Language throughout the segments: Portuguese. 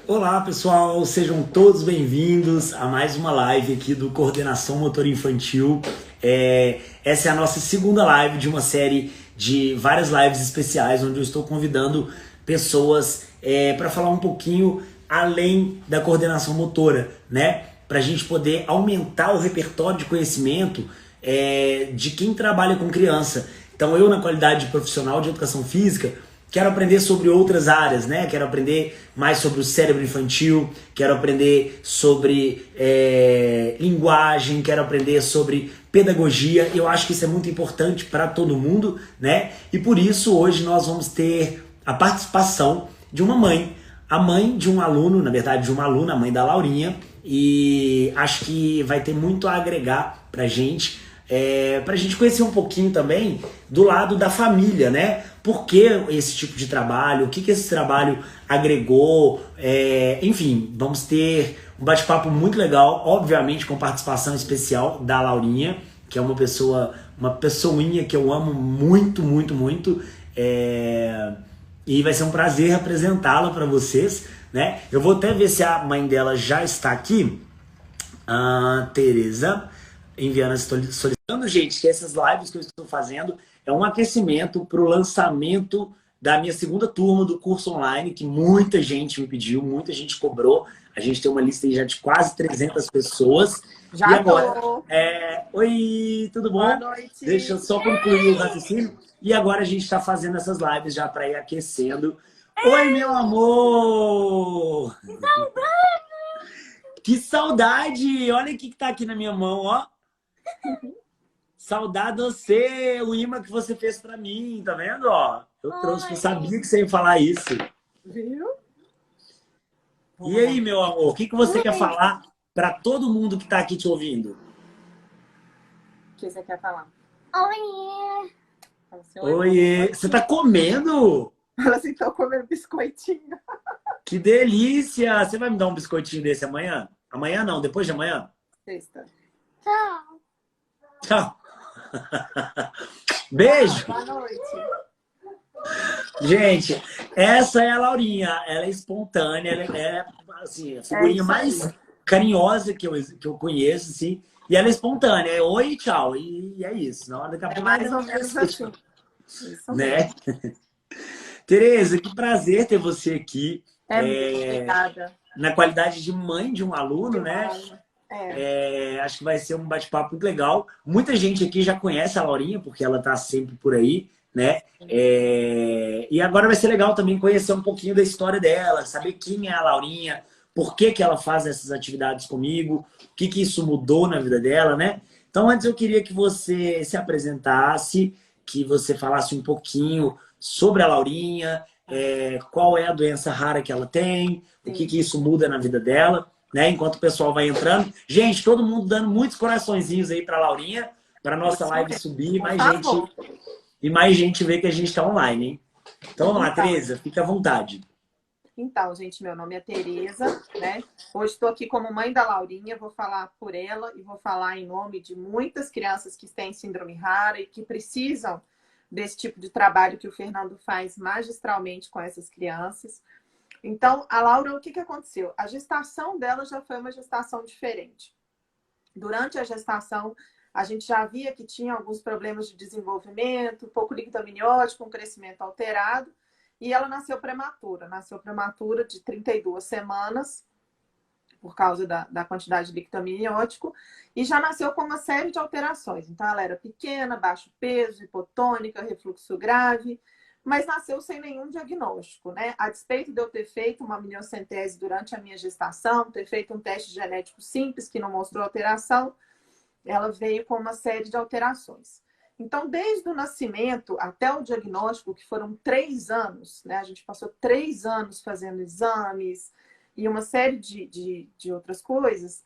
Olá, pessoal, sejam todos bem-vindos a mais uma live aqui do Coordenação Motora Infantil. Essa é a nossa segunda live de uma série de várias lives especiais, onde eu estou convidando pessoas para falar um pouquinho além da coordenação motora, né? Para a gente poder aumentar o repertório de conhecimento de quem trabalha com criança. Então, eu, na qualidade de profissional de educação física, quero aprender sobre outras áreas, né? Quero aprender mais sobre o cérebro infantil, quero aprender sobre linguagem, quero aprender sobre pedagogia. Eu acho que isso é muito importante para todo mundo, né? E por isso hoje nós vamos ter a participação de uma mãe, a mãe de um aluno, na verdade de uma aluna, a mãe da Laurinha, e acho que vai ter muito a agregar pra gente conhecer um pouquinho também do lado da família, né? Por que esse tipo de trabalho, o que esse trabalho agregou, enfim, vamos ter um bate-papo muito legal, obviamente com participação especial da Laurinha, que é uma pessoinha que eu amo muito, muito, muito, e vai ser um prazer apresentá-la para vocês, né? Eu vou até ver se a mãe dela já está aqui, a Tereza, enviando, solicitando, gente, que essas lives que eu estou fazendo é um aquecimento para o lançamento da minha segunda turma do curso online, que muita gente me pediu, muita gente cobrou. A gente tem uma lista aí já de quase 300 pessoas. E Já agora, tô. oi, tudo Boa bom? Deixa eu noite. só concluir o raciocínio. E agora a gente está fazendo essas lives já para ir aquecendo. Oi, meu amor! Que saudade! Olha o que está aqui na minha mão, ó. Saudade você, o imã que você fez pra mim, tá vendo? Ó, eu trouxe, eu sabia que você ia falar isso. Viu? E Vamos aí, lá. meu amor, o que você quer falar pra todo mundo que tá aqui te ouvindo? O que você quer falar? Oi! Fala assim, oi, boa Oiê, você tá noite. comendo? Fala assim, tô comendo biscoitinho. Que delícia! Você vai me dar um biscoitinho desse amanhã? Amanhã não, depois de amanhã? Sexta. Tchau. Tchau, Beijo! boa noite. Gente, essa é a Laurinha. Ela é espontânea, ela é assim, a É figurinha isso aí. mais carinhosa que eu conheço, assim. E ela é espontânea, é oi e tchau. E é isso. Daqui a É pouco ela mais nem ou me menos respeita, assim. Isso né? mesmo. Tereza, que prazer ter você aqui. É mesmo, obrigada. Na qualidade de mãe de um aluno, né? Demais. É. Acho que vai ser um bate-papo muito legal. Muita gente aqui já conhece a Laurinha, porque ela tá sempre por aí, né? E agora vai ser legal também conhecer um pouquinho da história dela, saber quem é a Laurinha, por que ela faz essas atividades comigo, o que isso mudou na vida dela, né? Então, antes eu queria que você se apresentasse, que você falasse um pouquinho sobre a Laurinha, qual é a doença rara que ela tem, o que Sim. isso muda na vida dela, né? Enquanto o pessoal vai entrando. Gente, todo mundo dando muitos coraçõezinhos aí para a Laurinha, para nossa Isso live mesmo. subir Por favor. e mais gente ver que a gente está online, hein? Então vamos lá, Então, Tereza, fica à vontade. Então, gente, meu nome é Tereza, né? Hoje estou aqui como mãe da Laurinha, vou falar por ela e vou falar em nome de muitas crianças que têm síndrome rara e que precisam desse tipo de trabalho que o Fernando faz magistralmente com essas crianças. Então, a Laura, o que aconteceu? A gestação dela já foi uma gestação diferente. Durante a gestação, a gente já via que tinha alguns problemas de desenvolvimento, pouco líquido amniótico, um crescimento alterado. E ela nasceu prematura de 32 semanas, por causa da quantidade de líquido amniótico, e já nasceu com uma série de alterações. Então, ela era pequena, baixo peso, hipotônica, refluxo grave, mas nasceu sem nenhum diagnóstico, né? A despeito de eu ter feito uma amniocentese durante a minha gestação, ter feito um teste genético simples que não mostrou alteração, ela veio com uma série de alterações. Então, desde o nascimento até o diagnóstico, que foram 3 anos, né? A gente passou 3 anos fazendo exames e uma série de outras coisas,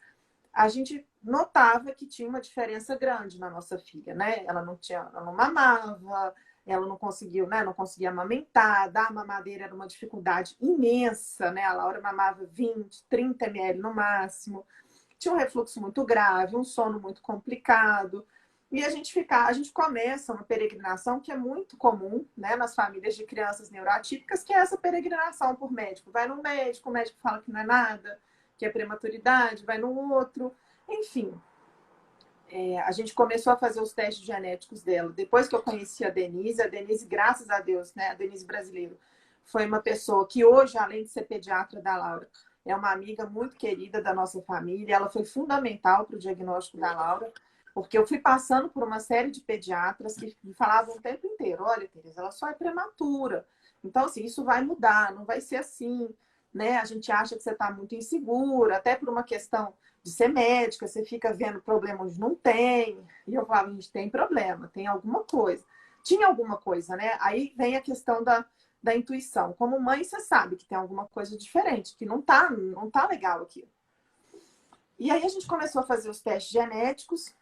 a gente notava que tinha uma diferença grande na nossa filha, né? Ela não mamava, ela não conseguiu, né? Não conseguia amamentar, dar mamadeira era uma dificuldade imensa, né? A Laura mamava 20, 30 ml no máximo. Tinha um refluxo muito grave, um sono muito complicado. E a gente começa uma peregrinação que é muito comum, né, nas famílias de crianças neuroatípicas, que é essa peregrinação por médico. Vai no médico, o médico fala que não é nada, que é prematuridade, vai no outro, enfim. A gente começou a fazer os testes genéticos dela. Depois que eu conheci a Denise, graças a Deus, né, a Denise brasileira, foi uma pessoa que hoje, além de ser pediatra da Laura, é uma amiga muito querida da nossa família. Ela foi fundamental para o diagnóstico da Laura, porque eu fui passando por uma série de pediatras que me falavam o tempo inteiro: olha, Tereza, ela só é prematura. Então, assim, isso vai mudar, não vai ser assim, né? A gente acha que você está muito insegura, até por uma questão de ser médica, você fica vendo problema onde não tem. E eu falava: a gente tem problema, tem alguma coisa. Tinha alguma coisa, né? Aí vem a questão da intuição. Como mãe, você sabe que tem alguma coisa diferente, que não tá legal aqui. E aí a gente começou a fazer os testes genéticos.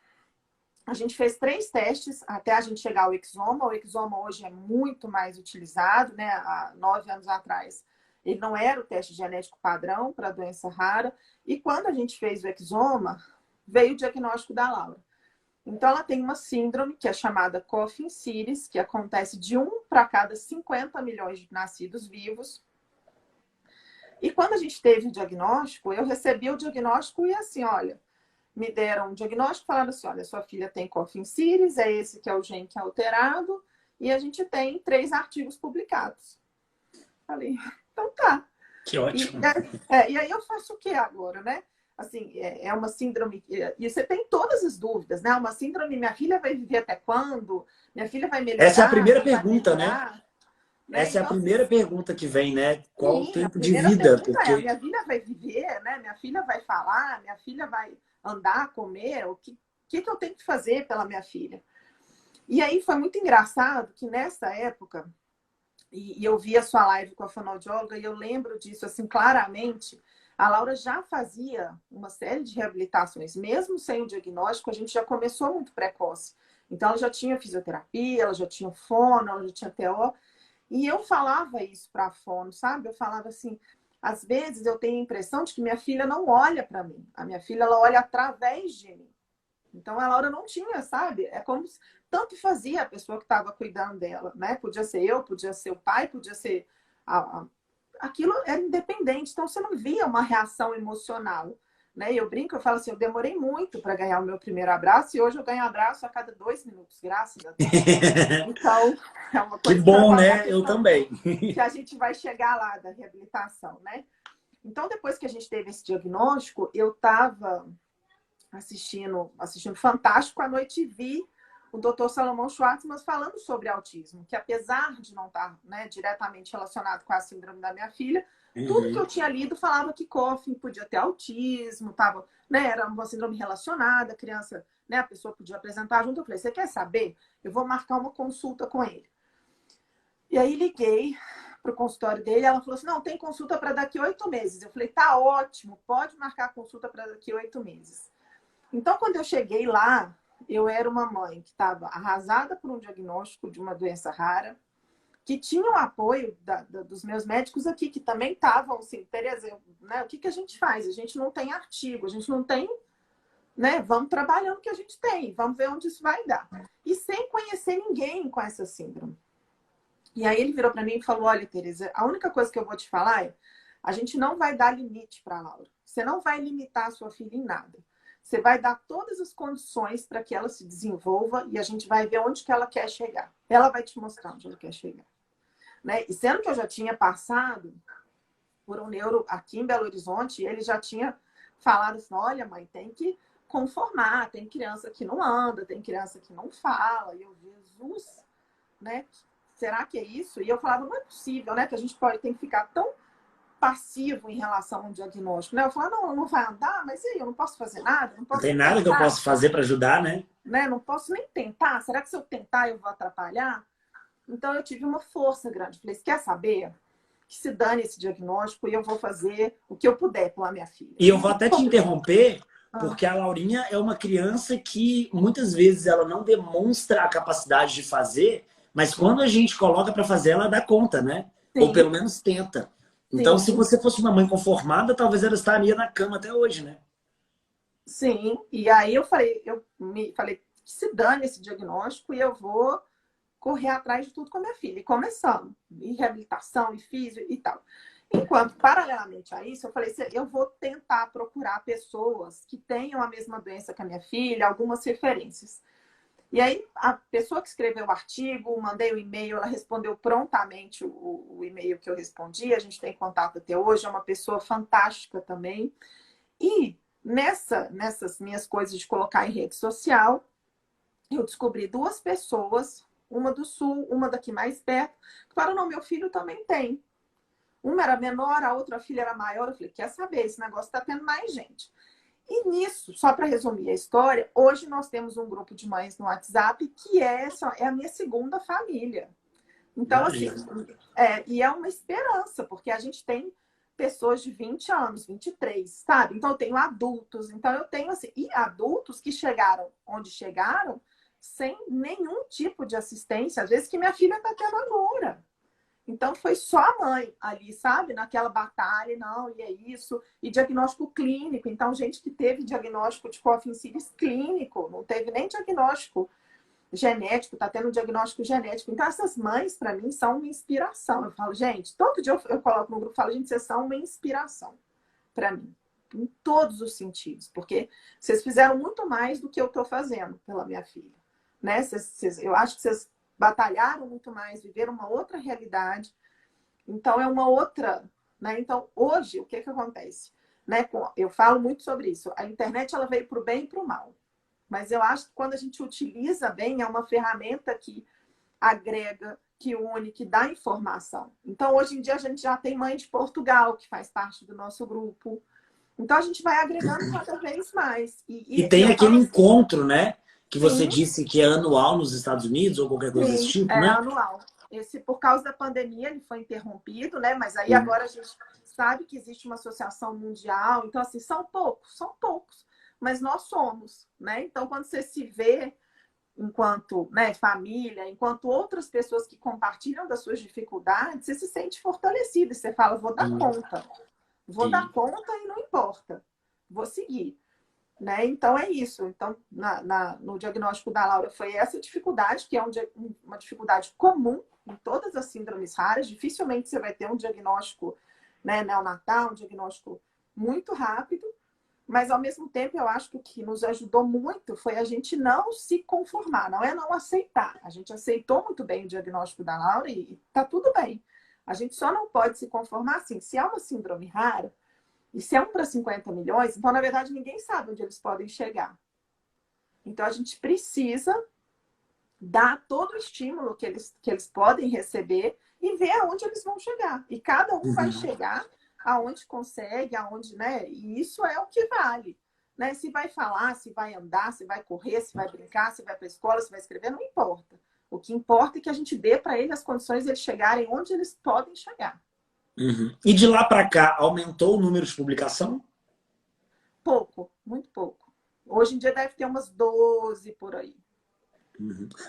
A gente fez 3 testes até a gente chegar ao exoma. O exoma hoje é muito mais utilizado, né? Há 9 anos atrás, ele não era o teste genético padrão para doença rara. E quando a gente fez o exoma, veio o diagnóstico da Laura. Então, ela tem uma síndrome que é chamada Coffin-Siris, que acontece de 1 para cada 50 milhões de nascidos vivos. E quando a gente teve o diagnóstico, eu recebi o diagnóstico e assim, olha, me deram um diagnóstico, falaram assim: olha, sua filha tem Coffin-Siris, é esse que é o gene que é alterado, e a gente tem 3 artigos publicados. Falei: então tá. Que ótimo. E aí eu faço o que agora, né? Assim, é uma síndrome, e você tem todas as dúvidas, né? Uma síndrome, minha filha vai viver até quando? Minha filha vai melhorar? Essa é a primeira pergunta, né? Né? Essa é a primeira pergunta que vem, né? Qual o tempo de primeira vida? pergunta é: minha filha vai viver, né? Minha filha vai falar, minha filha vai andar, comer, o que eu tenho que fazer pela minha filha? E aí foi muito engraçado que nessa época, e eu vi a sua live com a fonoaudióloga, e eu lembro disso assim claramente, a Laura já fazia uma série de reabilitações, mesmo sem o diagnóstico, a gente já começou muito precoce. Então, ela já tinha fisioterapia, ela já tinha fono, ela já tinha TO, e eu falava isso para a fono, sabe? Eu falava assim: às vezes eu tenho a impressão de que minha filha não olha para mim. A minha filha, ela olha através de mim. Então, a Laura não tinha, sabe? É como se tanto fazia a pessoa que estava cuidando dela, né? Podia ser eu, podia ser o pai, podia ser... Aquilo era independente. Então, você não via uma reação emocional, né? Eu brinco, eu falo assim: eu demorei muito para ganhar o meu primeiro abraço, e hoje eu ganho abraço a cada 2 minutos, graças a Deus. Então, é uma coisa que bom, que né? Eu também. Que a gente vai chegar lá da reabilitação, né? Então, depois que a gente teve esse diagnóstico, eu estava assistindo Fantástico à noite e vi o Dr. Salomão Schwartzman falando sobre autismo, que apesar de não estar, né, diretamente relacionado com a síndrome da minha filha, tudo que eu tinha lido falava que Coffin podia ter autismo, tava, né, era uma síndrome relacionada, a criança, né, a pessoa podia apresentar junto. Eu falei: você quer saber? Eu vou marcar uma consulta com ele. E aí liguei para o consultório dele, ela falou assim: não, tem consulta para daqui 8 meses. Eu falei: tá ótimo, pode marcar a consulta para daqui 8 meses. Então, quando eu cheguei lá, eu era uma mãe que estava arrasada por um diagnóstico de uma doença rara, que tinha o apoio dos meus médicos aqui, que também estavam assim: Tereza, né, o que a gente faz? A gente não tem artigo, a gente não tem, né? Vamos trabalhando o que a gente tem, vamos ver onde isso vai dar. E sem conhecer ninguém com essa síndrome. E aí ele virou para mim e falou: olha, Tereza, a única coisa que eu vou te falar é: a gente não vai dar limite para a Laura. Você não vai limitar a sua filha em nada. Você vai dar todas as condições para que ela se desenvolva, e a gente vai ver onde que ela quer chegar. Ela vai te mostrar onde ela quer chegar. Né? E sendo que eu já tinha passado por um neuro aqui em Belo Horizonte, ele já tinha falado assim: olha, mãe, tem que conformar, tem criança que não anda, tem criança que não fala. E eu: Jesus, né? Será que é isso? E eu falava: não é possível, né? Que a gente tem que ficar tão passivo em relação ao diagnóstico, né? Eu falava: não, não vai andar, mas e aí? Eu não posso fazer nada? Não tem nada que eu possa fazer para ajudar, né? Não posso nem tentar. Será que se eu tentar eu vou atrapalhar? Então eu tive uma força grande. Falei: quer saber? Que se dane esse diagnóstico, e eu vou fazer o que eu puder pela minha filha. E eu vou até te interromper, porque a Laurinha é uma criança que muitas vezes ela não demonstra a capacidade de fazer, mas quando a gente coloca para fazer, ela dá conta, né? Sim. Ou pelo menos tenta. Então, sim, se você fosse uma mãe conformada, talvez ela estaria na cama até hoje, né? Sim. E aí eu falei, que se dane esse diagnóstico e eu vou correr atrás de tudo com a minha filha. E começando, e reabilitação, e físio e tal. Enquanto, paralelamente a isso, eu falei assim, eu vou tentar procurar pessoas que tenham a mesma doença que a minha filha, algumas referências. E aí, a pessoa que escreveu o artigo, mandei o e-mail, ela respondeu prontamente o e-mail que eu respondi, a gente tem contato até hoje, é uma pessoa fantástica também. E nessas minhas coisas de colocar em rede social, eu descobri duas pessoas, uma do Sul, uma daqui mais perto, que falaram, não, meu filho também tem. Uma era menor, a outra filha era maior. Eu falei, quer saber, esse negócio está tendo mais gente. E nisso, só para resumir a história, hoje nós temos um grupo de mães no WhatsApp que é a minha segunda família. Então, assim, e é uma esperança, porque a gente tem pessoas de 20 anos, 23, sabe? Então, eu tenho adultos. Então, eu tenho, assim, e adultos que chegaram onde chegaram sem nenhum tipo de assistência. Às vezes que minha filha está tendo agora. Então, foi só a mãe ali, sabe? Naquela batalha, não, e é isso. E diagnóstico clínico. Então, gente que teve diagnóstico de Coffin Siris clínico, não teve nem diagnóstico genético, tá tendo diagnóstico genético. Então, essas mães, para mim, são uma inspiração. Eu falo, gente, todo dia eu coloco no grupo e falo, gente, vocês são uma inspiração para mim. Em todos os sentidos. Porque vocês fizeram muito mais do que eu estou fazendo pela minha filha. Né? Eu acho que vocês batalharam muito mais, viveram uma outra realidade. Então, é uma outra... Né? Então, hoje, o que acontece? Né? Eu falo muito sobre isso. A internet ela veio para o bem e para o mal. Mas eu acho que quando a gente utiliza bem, é uma ferramenta que agrega, que une, que dá informação. Então, hoje em dia, a gente já tem mãe de Portugal, que faz parte do nosso grupo. Então, a gente vai agregando cada vez mais. E tem aquele encontro, né? Que você Sim. disse que é anual nos Estados Unidos ou qualquer coisa desse tipo, é né? anual. Esse, por causa da pandemia, ele foi interrompido, né? Mas aí agora a gente sabe que existe uma associação mundial. Então, assim, são poucos. Mas nós somos, né? Então, quando você se vê enquanto, né, família, enquanto outras pessoas que compartilham das suas dificuldades, você se sente fortalecido. Você fala, vou dar conta. Vou dar conta e não importa. Vou seguir. Né? Então, é isso. Então, no diagnóstico da Laura foi essa dificuldade, que é uma dificuldade comum em todas as síndromes raras. Dificilmente você vai ter um diagnóstico, né, neonatal, um diagnóstico muito rápido. Mas, ao mesmo tempo, eu acho que o que nos ajudou muito foi a gente não se conformar, não é não aceitar. A gente aceitou muito bem o diagnóstico da Laura e tá tudo bem. A gente só não pode se conformar assim. Se é uma síndrome rara, e se é 1 para 50 milhões, então, na verdade, ninguém sabe onde eles podem chegar. Então, a gente precisa dar todo o estímulo que eles podem receber e ver aonde eles vão chegar. E cada um vai chegar aonde consegue, aonde, né? E isso é o que vale. Né? Se vai falar, se vai andar, se vai correr, se vai brincar, se vai para a escola, se vai escrever, não importa. O que importa é que a gente dê para eles as condições de eles chegarem onde eles podem chegar. E de lá para cá, aumentou o número de publicação? Pouco, muito pouco. Hoje em dia deve ter umas 12 por aí.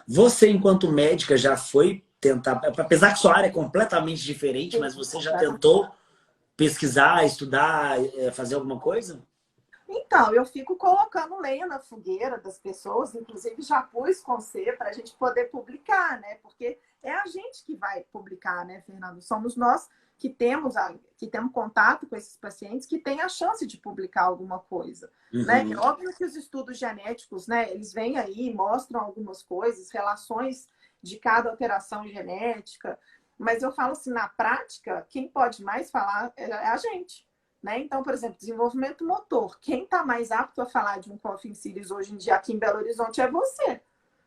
Você, enquanto médica, já foi tentar... Apesar que sua área é completamente diferente, mas você já tentou pesquisar, estudar, fazer alguma coisa? Então, eu fico colocando lenha na fogueira das pessoas, inclusive já pus com você para a gente poder publicar, né? Porque é a gente que vai publicar, né, Fernando? Somos nós que temos contato com esses pacientes que têm a chance de publicar alguma coisa. Né? É óbvio que os estudos genéticos, né, eles vêm aí, mostram algumas coisas, relações de cada alteração genética, mas eu falo assim, na prática, quem pode mais falar é a gente. Né? Então, por exemplo, desenvolvimento motor. Quem está mais apto a falar de um Coffin Siris hoje em dia aqui em Belo Horizonte é você.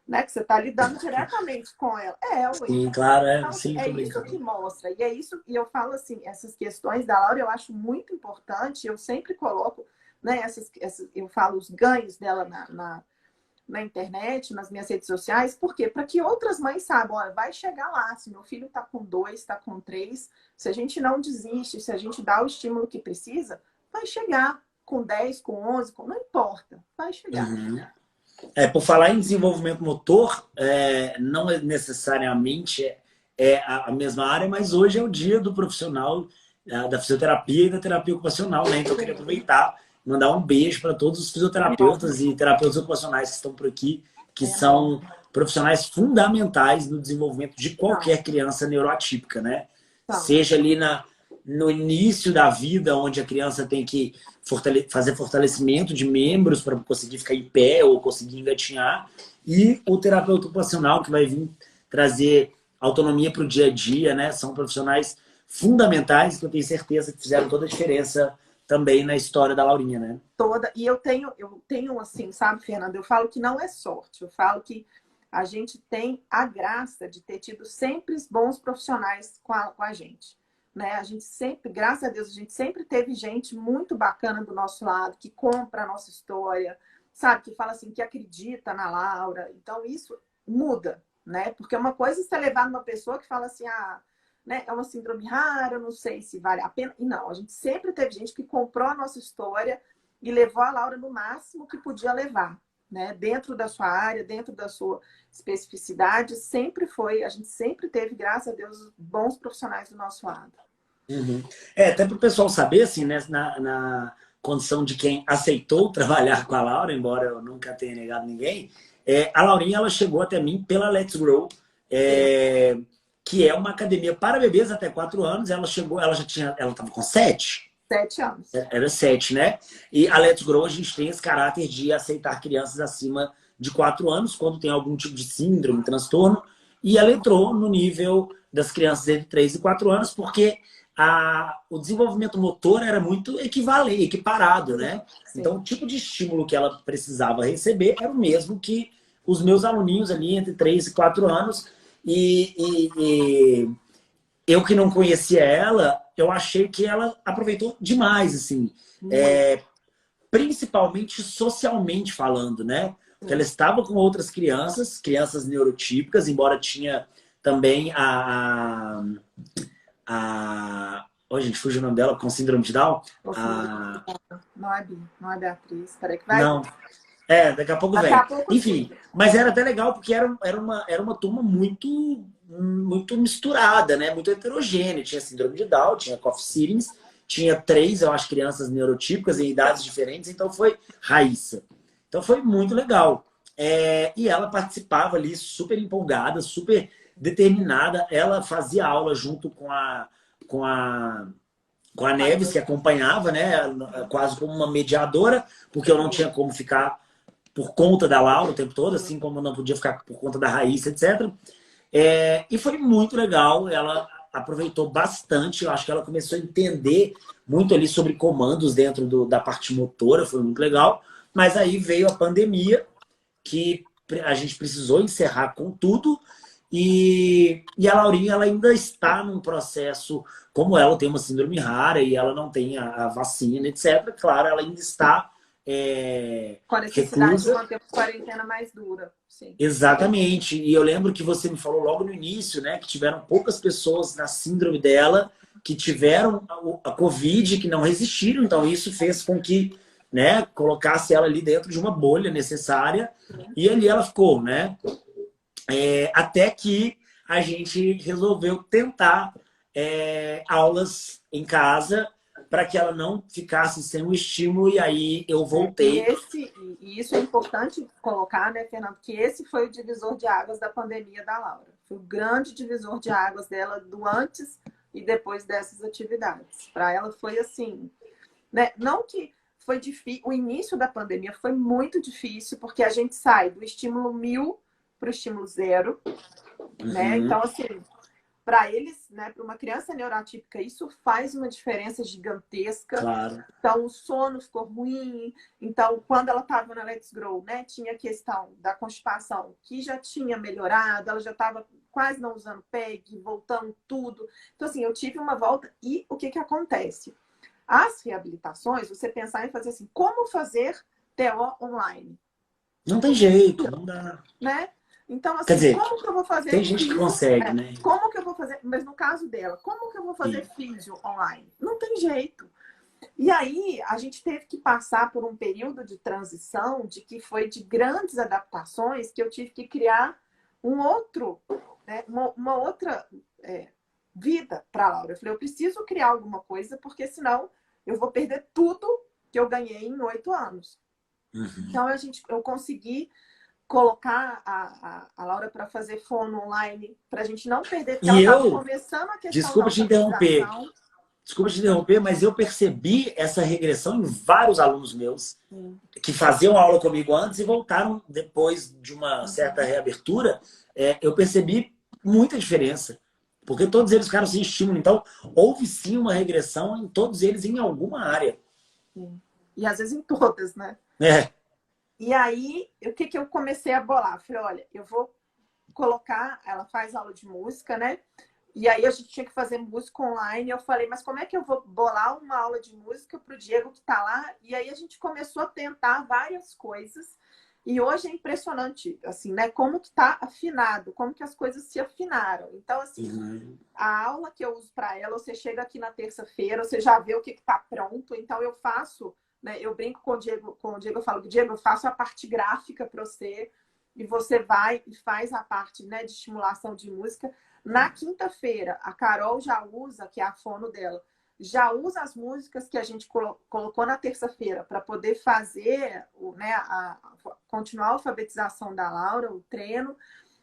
Né? Que você está lidando diretamente com ela. Sim, claro, então, sim, é isso que mostra. E é isso, e eu falo assim, essas questões da Laura eu acho muito importante, eu sempre coloco, né, eu falo os ganhos dela na internet, nas minhas redes sociais, por quê? Para que outras mães saibam, olha, vai chegar lá, se meu filho está com 2, está com 3, se a gente não desiste, se a gente dá o estímulo que precisa, vai chegar com 10, com 11, não importa, vai chegar. Por falar em desenvolvimento motor, não é necessariamente a mesma área, mas hoje é o dia do profissional da fisioterapia e da terapia ocupacional, né? Então eu queria aproveitar e mandar um beijo para todos os fisioterapeutas e terapeutas ocupacionais que estão por aqui, que são profissionais fundamentais no desenvolvimento de qualquer criança neuroatípica, né? Seja ali no início da vida, onde a criança tem que fazer fortalecimento de membros para conseguir ficar em pé ou conseguir engatinhar, e o terapeuta ocupacional, que vai vir trazer autonomia para o dia a dia, né? São profissionais fundamentais que eu tenho certeza que fizeram toda a diferença também na história da Laurinha, né? Toda. E eu tenho assim, sabe, Fernanda? Eu falo que não é sorte. Eu falo que a gente tem a graça de ter tido sempre bons profissionais com a gente. Né? A gente sempre, graças a Deus, a gente sempre teve gente muito bacana do nosso lado, que compra a nossa história, sabe? Que fala assim, que acredita na Laura. Então, isso muda, né? Porque uma coisa é você levar numa pessoa que fala assim, né, é uma síndrome rara, eu não sei se vale a pena. E não, a gente sempre teve gente que comprou a nossa história e levou a Laura no máximo que podia levar, né? Dentro da sua área, dentro da sua especificidade, a gente sempre teve, graças a Deus, bons profissionais do nosso lado. Uhum. Até para o pessoal saber, assim, né, na condição de quem aceitou trabalhar com a Laura, embora eu nunca tenha negado ninguém, a Laurinha, ela chegou até mim pela Let's Grow, que é uma academia para bebês até 4 anos. Ela estava com 7? 7 anos. Era 7, né? E a Let's Grow, a gente tem esse caráter de aceitar crianças acima de 4 anos, quando tem algum tipo de síndrome, transtorno. E ela entrou no nível das crianças entre 3 e 4 anos, porque o desenvolvimento motor era muito equiparado, né? Sim. Então, o tipo de estímulo que ela precisava receber era o mesmo que os meus aluninhos ali entre 3 e 4 anos. E eu que não conhecia ela, eu achei que ela aproveitou demais, assim. Principalmente socialmente falando, né? Porque ela estava com outras crianças neurotípicas, embora tinha também oh, gente, fugiu o nome dela, com síndrome de Down. Não é Beatriz. Peraí que vai. Não. Daqui a pouco vem. Enfim, mas era até legal porque era uma turma muito misturada, né? Muito heterogênea. Tinha síndrome de Down, tinha Cough Symptoms, tinha 3, eu acho, crianças neurotípicas em idades diferentes, então foi Raíssa. Então foi muito legal. E ela participava ali super empolgada, super determinada. Ela fazia aula junto com a Neves, que acompanhava, né? Quase como uma mediadora, porque eu não tinha como ficar por conta da Laura o tempo todo, assim como eu não podia ficar por conta da Raíssa, etc. E foi muito legal, ela aproveitou bastante, eu acho que ela começou a entender muito ali sobre comandos dentro da parte motora, foi muito legal. Mas aí veio a pandemia, que a gente precisou encerrar com tudo, e a Laurinha, ela ainda está num processo, como ela tem uma síndrome rara e ela não tem a vacina, etc. Claro, ela ainda está com a necessidade de manter a quarentena mais dura. Sim. Exatamente. E eu lembro que você me falou logo no início, né, que tiveram poucas pessoas na síndrome dela que tiveram a Covid, que não resistiram. Então isso fez com que, né, colocasse ela ali dentro de uma bolha necessária. E ali ela ficou, né? Até que a gente resolveu tentar aulas em casa para que ela não ficasse sem um estímulo, e aí eu voltei. E isso é importante colocar, né, Fernando, que esse foi o divisor de águas da pandemia da Laura. Foi o grande divisor de águas dela do antes e depois dessas atividades. Para ela foi assim, né? Não que foi difícil, o início da pandemia foi muito difícil, porque a gente sai do estímulo 1000 para o estímulo 0, né? Então, assim, para eles, né, para uma criança neuroatípica, isso faz uma diferença gigantesca. Claro. Então, o sono ficou ruim. Então, quando ela estava na Let's Grow, né, tinha a questão da constipação, que já tinha melhorado, ela já estava quase não usando PEG, voltando tudo. Então, assim, eu tive uma volta. E o que acontece? As reabilitações, você pensar em fazer assim, como fazer TO online? Não tem jeito, não dá. Né? Então, assim, quer dizer, como que eu vou fazer tem gente que consegue, né? Como que eu vou fazer, mas no caso dela, como que eu vou fazer físio online? Não tem jeito. E aí, a gente teve que passar por um período de transição, de que foi de grandes adaptações, que eu tive que criar um outro, né, uma outra vida para a Laura. Eu falei, eu preciso criar alguma coisa, porque senão eu vou perder tudo que eu ganhei em 8 anos. Então, eu consegui colocar a Laura para fazer fono online, para a gente não perder, porque E ela estava eu, começando a questão da desculpa te interromper, alfabetização. desculpa te interromper, mas eu percebi essa regressão em vários alunos meus que faziam aula comigo antes e voltaram depois de uma certa reabertura. Eu percebi muita diferença, porque todos eles ficaram sem estímulo. Então, houve sim uma regressão em todos eles em alguma área. Sim. E às vezes em todas, né? É. E aí, o que eu comecei a bolar? Falei, olha, eu vou colocar, ela faz aula de música, né? E aí a gente tinha que fazer música online. Eu falei, mas como é que eu vou bolar uma aula de música para o Diego que está lá? E aí a gente começou a tentar várias coisas. E hoje é impressionante, assim, né? Como que tá afinado, como que as coisas se afinaram. Então, assim, a aula que eu uso para ela, você chega aqui na terça-feira, você já vê o que está pronto. Então, eu faço, né? Eu brinco com o Diego, eu falo, Diego, eu faço a parte gráfica para você, e você vai e faz a parte, né, de estimulação de música. Na quinta-feira, a Carol já usa, que é a fono dela, já usa as músicas que a gente colocou na terça-feira para poder fazer, né, continuar a alfabetização da Laura, o treino.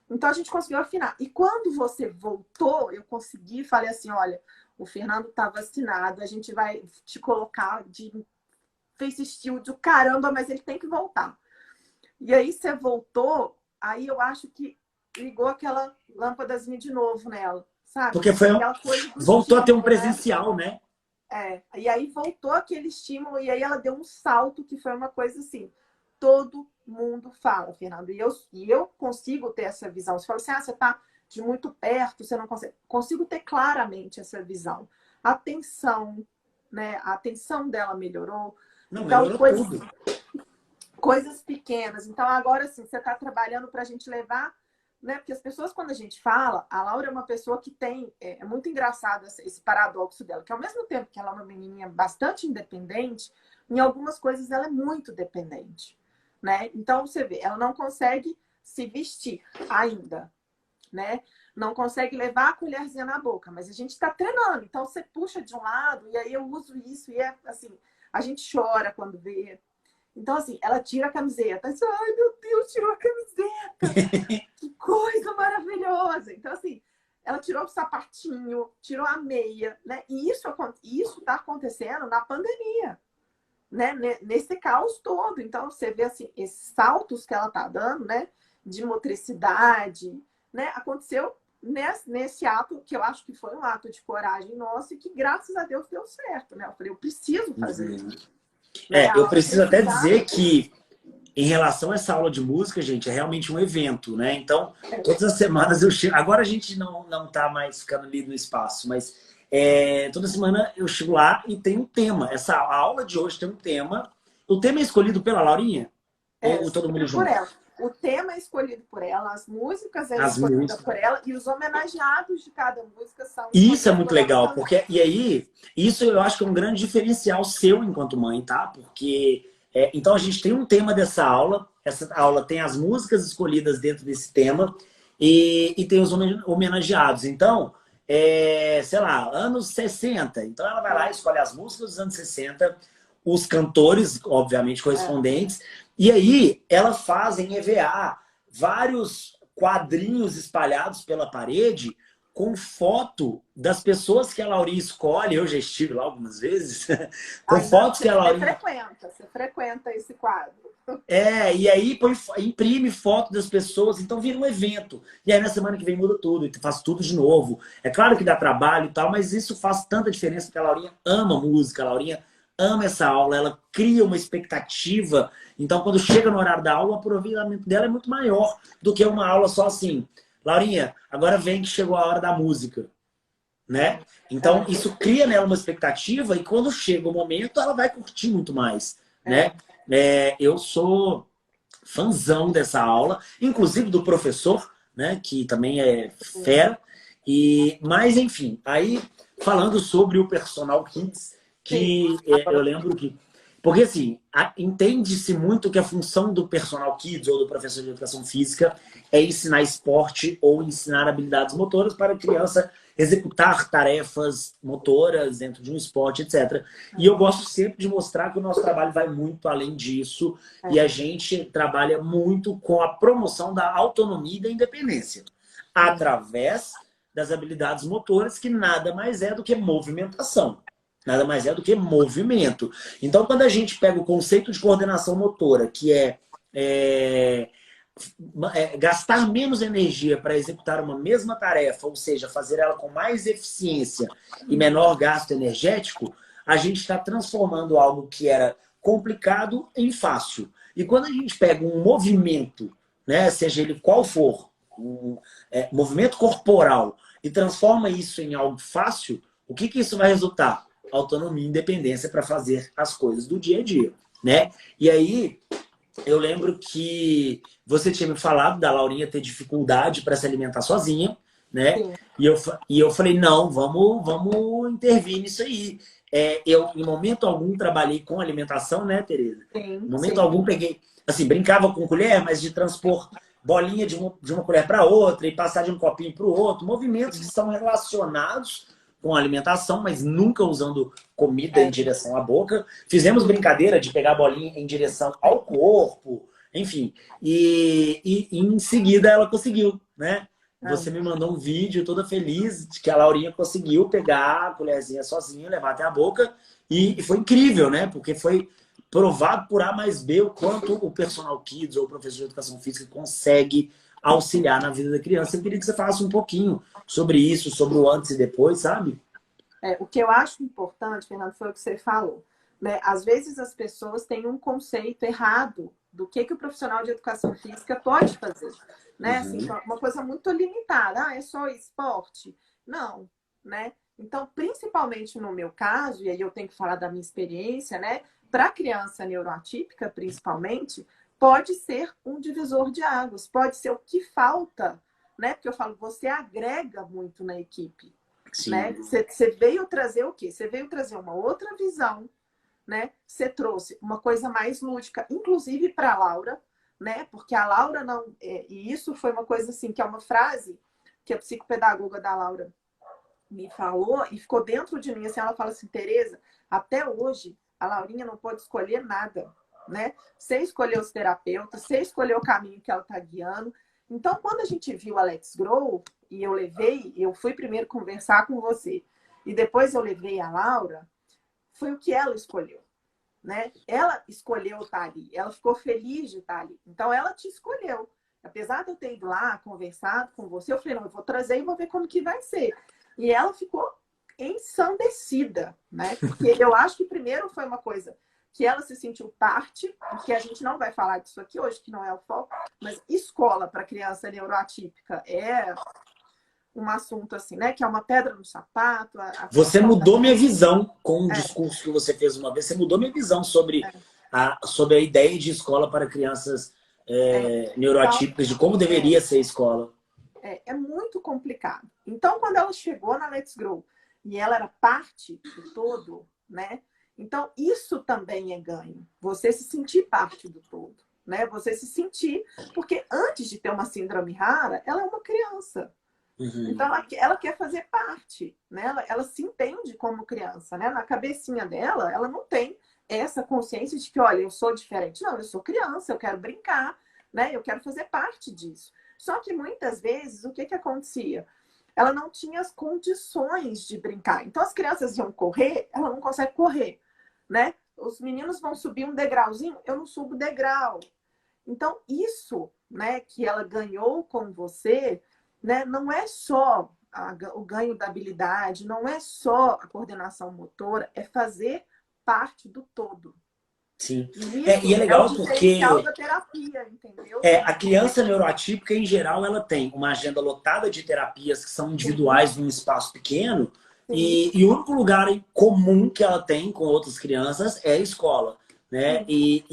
Então, a gente conseguiu afinar. E quando você voltou, eu consegui, falei assim, olha, o Fernando está vacinado, a gente vai te colocar de face shield do caramba, mas ele tem que voltar. E aí você voltou, aí eu acho que ligou aquela lâmpadazinha de novo nela, sabe? Porque foi voltou a ter um presencial, né? E aí voltou aquele estímulo e aí ela deu um salto que foi uma coisa assim, todo mundo fala, Fernando, e eu consigo ter essa visão. Você fala assim, você tá de muito perto, você não consegue. Consigo ter claramente essa visão. A atenção, né? A atenção dela melhorou. Não, então, melhorou tudo. Coisas pequenas. Então, agora sim, você está trabalhando para a gente levar, né? Porque as pessoas, quando a gente fala, a Laura é uma pessoa que tem, é muito engraçado esse paradoxo dela, que ao mesmo tempo que ela é uma menininha bastante independente, em algumas coisas ela é muito dependente, né? Então, você vê, ela não consegue se vestir ainda, né? Não consegue levar a colherzinha na boca, mas a gente está treinando. Então, você puxa de um lado, e aí eu uso isso, e é assim, a gente chora quando vê. Então, assim, ela tira a camiseta. Assim, ai, meu Deus, tirou a camiseta! Que coisa maravilhosa! Então, assim, ela tirou o sapatinho, tirou a meia, né? E isso está acontecendo na pandemia, né? Nesse caos todo. Então, você vê, assim, esses saltos que ela tá dando, né? De motricidade, né? Aconteceu nesse ato, que eu acho que foi um ato de coragem nosso e que, graças a Deus, deu certo, né? Eu falei, eu preciso fazer isso. Eu preciso até dizer que, em relação a essa aula de música, gente, é realmente um evento, né? Então, todas as semanas eu chego... Agora a gente não tá mais ficando ali no espaço, mas toda semana eu chego lá e tem um tema. Essa aula de hoje tem um tema. O tema é escolhido pela Laurinha? Ou todo mundo junto? Por ela. O tema é escolhido por ela, as músicas escolhidas por ela e os homenageados de cada música são... Isso é muito legal, porque... E aí, isso eu acho que é um grande diferencial seu enquanto mãe, tá? Porque... então a gente tem um tema dessa aula. Essa aula tem as músicas escolhidas dentro desse tema e tem os homenageados. Então, sei lá, anos 60. Então ela vai lá e escolhe as músicas dos anos 60, os cantores, obviamente, correspondentes. E aí ela faz em EVA vários quadrinhos espalhados pela parede com foto das pessoas que a Laurinha escolhe. Eu já estive lá algumas vezes. Com fotos que a Laurinha... Você frequenta esse quadro. E aí imprime foto das pessoas, então vira um evento. E aí na semana que vem muda tudo, e faz tudo de novo. É claro que dá trabalho e tal, mas isso faz tanta diferença porque a Laurinha ama música, a Laurinha ama essa aula, ela cria uma expectativa. Então, quando chega no horário da aula, o aproveitamento dela é muito maior do que uma aula só assim. Laurinha, agora vem que chegou a hora da música, né? Então, isso cria nela uma expectativa e quando chega o momento, ela vai curtir muito mais, né? Eu sou fãzão dessa aula, inclusive do professor, né? Que também é fera. Mas, enfim, aí falando sobre o Personal Kids, que eu lembro que... Porque, assim, entende-se muito que a função do Personal Kids ou do professor de educação física é ensinar esporte ou ensinar habilidades motoras para a criança executar tarefas motoras dentro de um esporte, etc. E eu gosto sempre de mostrar que o nosso trabalho vai muito além disso e a gente trabalha muito com a promoção da autonomia e da independência através das habilidades motoras, que nada mais é do que movimentação. Nada mais é do que movimento. Então, quando a gente pega o conceito de coordenação motora, que gastar menos energia para executar uma mesma tarefa, ou seja, fazer ela com mais eficiência e menor gasto energético, a gente está transformando algo que era complicado em fácil. E quando a gente pega um movimento, né, seja ele qual for, movimento corporal, e transforma isso em algo fácil, o que isso vai resultar? Autonomia e independência para fazer as coisas do dia a dia, né? E aí, eu lembro que você tinha me falado da Laurinha ter dificuldade para se alimentar sozinha, né? E eu falei, não, vamos intervir nisso aí. Eu, em momento algum, trabalhei com alimentação, né, Tereza? Em momento algum, peguei, assim, brincava com colher, mas de transpor bolinha de uma colher para outra e passar de um copinho para o outro. Movimentos que são relacionados com alimentação, mas nunca usando comida em direção à boca. Fizemos brincadeira de pegar a bolinha em direção ao corpo, enfim. E em seguida ela conseguiu, né? Você me mandou um vídeo toda feliz de que a Laurinha conseguiu pegar a colherzinha sozinha, levar até a boca. E foi incrível, né? Porque foi provado por A mais B o quanto o personal kids ou o professor de educação física consegue auxiliar na vida da criança. Eu queria que você falasse um pouquinho sobre isso, sobre o antes e depois, sabe? O que eu acho importante, Fernando, foi o que você falou, né? Às vezes as pessoas têm um conceito errado do que o profissional de educação física pode fazer, né? Assim, uma coisa muito limitada. É só esporte? Não, né? Então, principalmente no meu caso, e aí eu tenho que falar da minha experiência, né? Para criança neuroatípica, principalmente, pode ser um divisor de águas, pode ser o que falta, né? Porque eu falo, você agrega muito na equipe, né? Você veio trazer o quê? Você veio trazer uma outra visão, né? Você trouxe uma coisa mais lúdica, inclusive para a Laura, né? Porque a Laura não... e isso foi uma coisa assim, que é uma frase que a psicopedagoga da Laura me falou e ficou dentro de mim, assim, ela fala assim, Tereza, até hoje a Laurinha não pode escolher nada, né? Você escolheu os terapeutas, você escolheu o caminho que ela está guiando. Então, quando a gente viu a Let's Grow, e eu fui primeiro conversar com você, e depois eu levei a Laura, foi o que ela escolheu, né? Ela escolheu estar ali, ela ficou feliz de estar ali. Então, ela te escolheu. Apesar de eu ter ido lá, conversado com você, eu falei, não, eu vou trazer e vou ver como que vai ser. E ela ficou ensandecida, né? Porque eu acho que primeiro foi uma coisa que ela se sentiu parte, porque a gente não vai falar disso aqui hoje, que não é o foco, mas escola para criança neuroatípica é um assunto assim, né? Que é uma pedra no sapato. Você mudou minha visão com um discurso que você fez uma vez. Você mudou minha visão sobre a ideia de escola para crianças neuroatípicas, de como deveria ser a escola. É muito complicado. Então, quando ela chegou na Let's Grow e ela era parte do todo, né? Então, isso também é ganho. Você se sentir parte do todo, né? Você se sentir... Porque antes de ter uma síndrome rara, ela é uma criança. Então, ela quer fazer parte, né? Ela se entende como criança, né? Na cabecinha dela, ela não tem essa consciência de que, olha, eu sou diferente. Não, eu sou criança, eu quero brincar, né? Eu quero fazer parte disso. Só que muitas vezes, o que acontecia? Ela não tinha as condições de brincar. Então, as crianças iam correr, ela não consegue correr, né? Os meninos vão subir um degrauzinho, eu não subo degrau. Então, isso, né, que ela ganhou com você, né, não é só o ganho da habilidade, não é só a coordenação motora, é fazer parte do todo. Sim. E é legal porque da terapia, entendeu? A criança neuroatípica, em geral, ela tem uma agenda lotada de terapias que são individuais num espaço pequeno e o único lugar comum que ela tem com outras crianças é a escola, né? E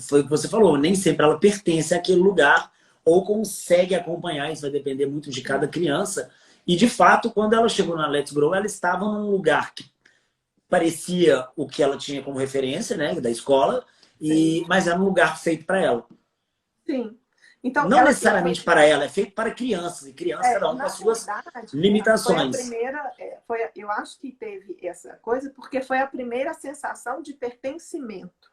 foi o que você falou, nem sempre ela pertence àquele lugar ou consegue acompanhar, isso vai depender muito de cada criança. E, de fato, quando ela chegou na Let's Grow, ela estava num lugar que parecia o que ela tinha como referência, né, da escola, mas era um lugar feito para ela. Sim. Então, Não ela necessariamente para ela, é feito para crianças, e crianças, cada um com na as suas verdade, foi a limitações. primeira, eu acho que teve essa coisa porque foi a primeira sensação de pertencimento,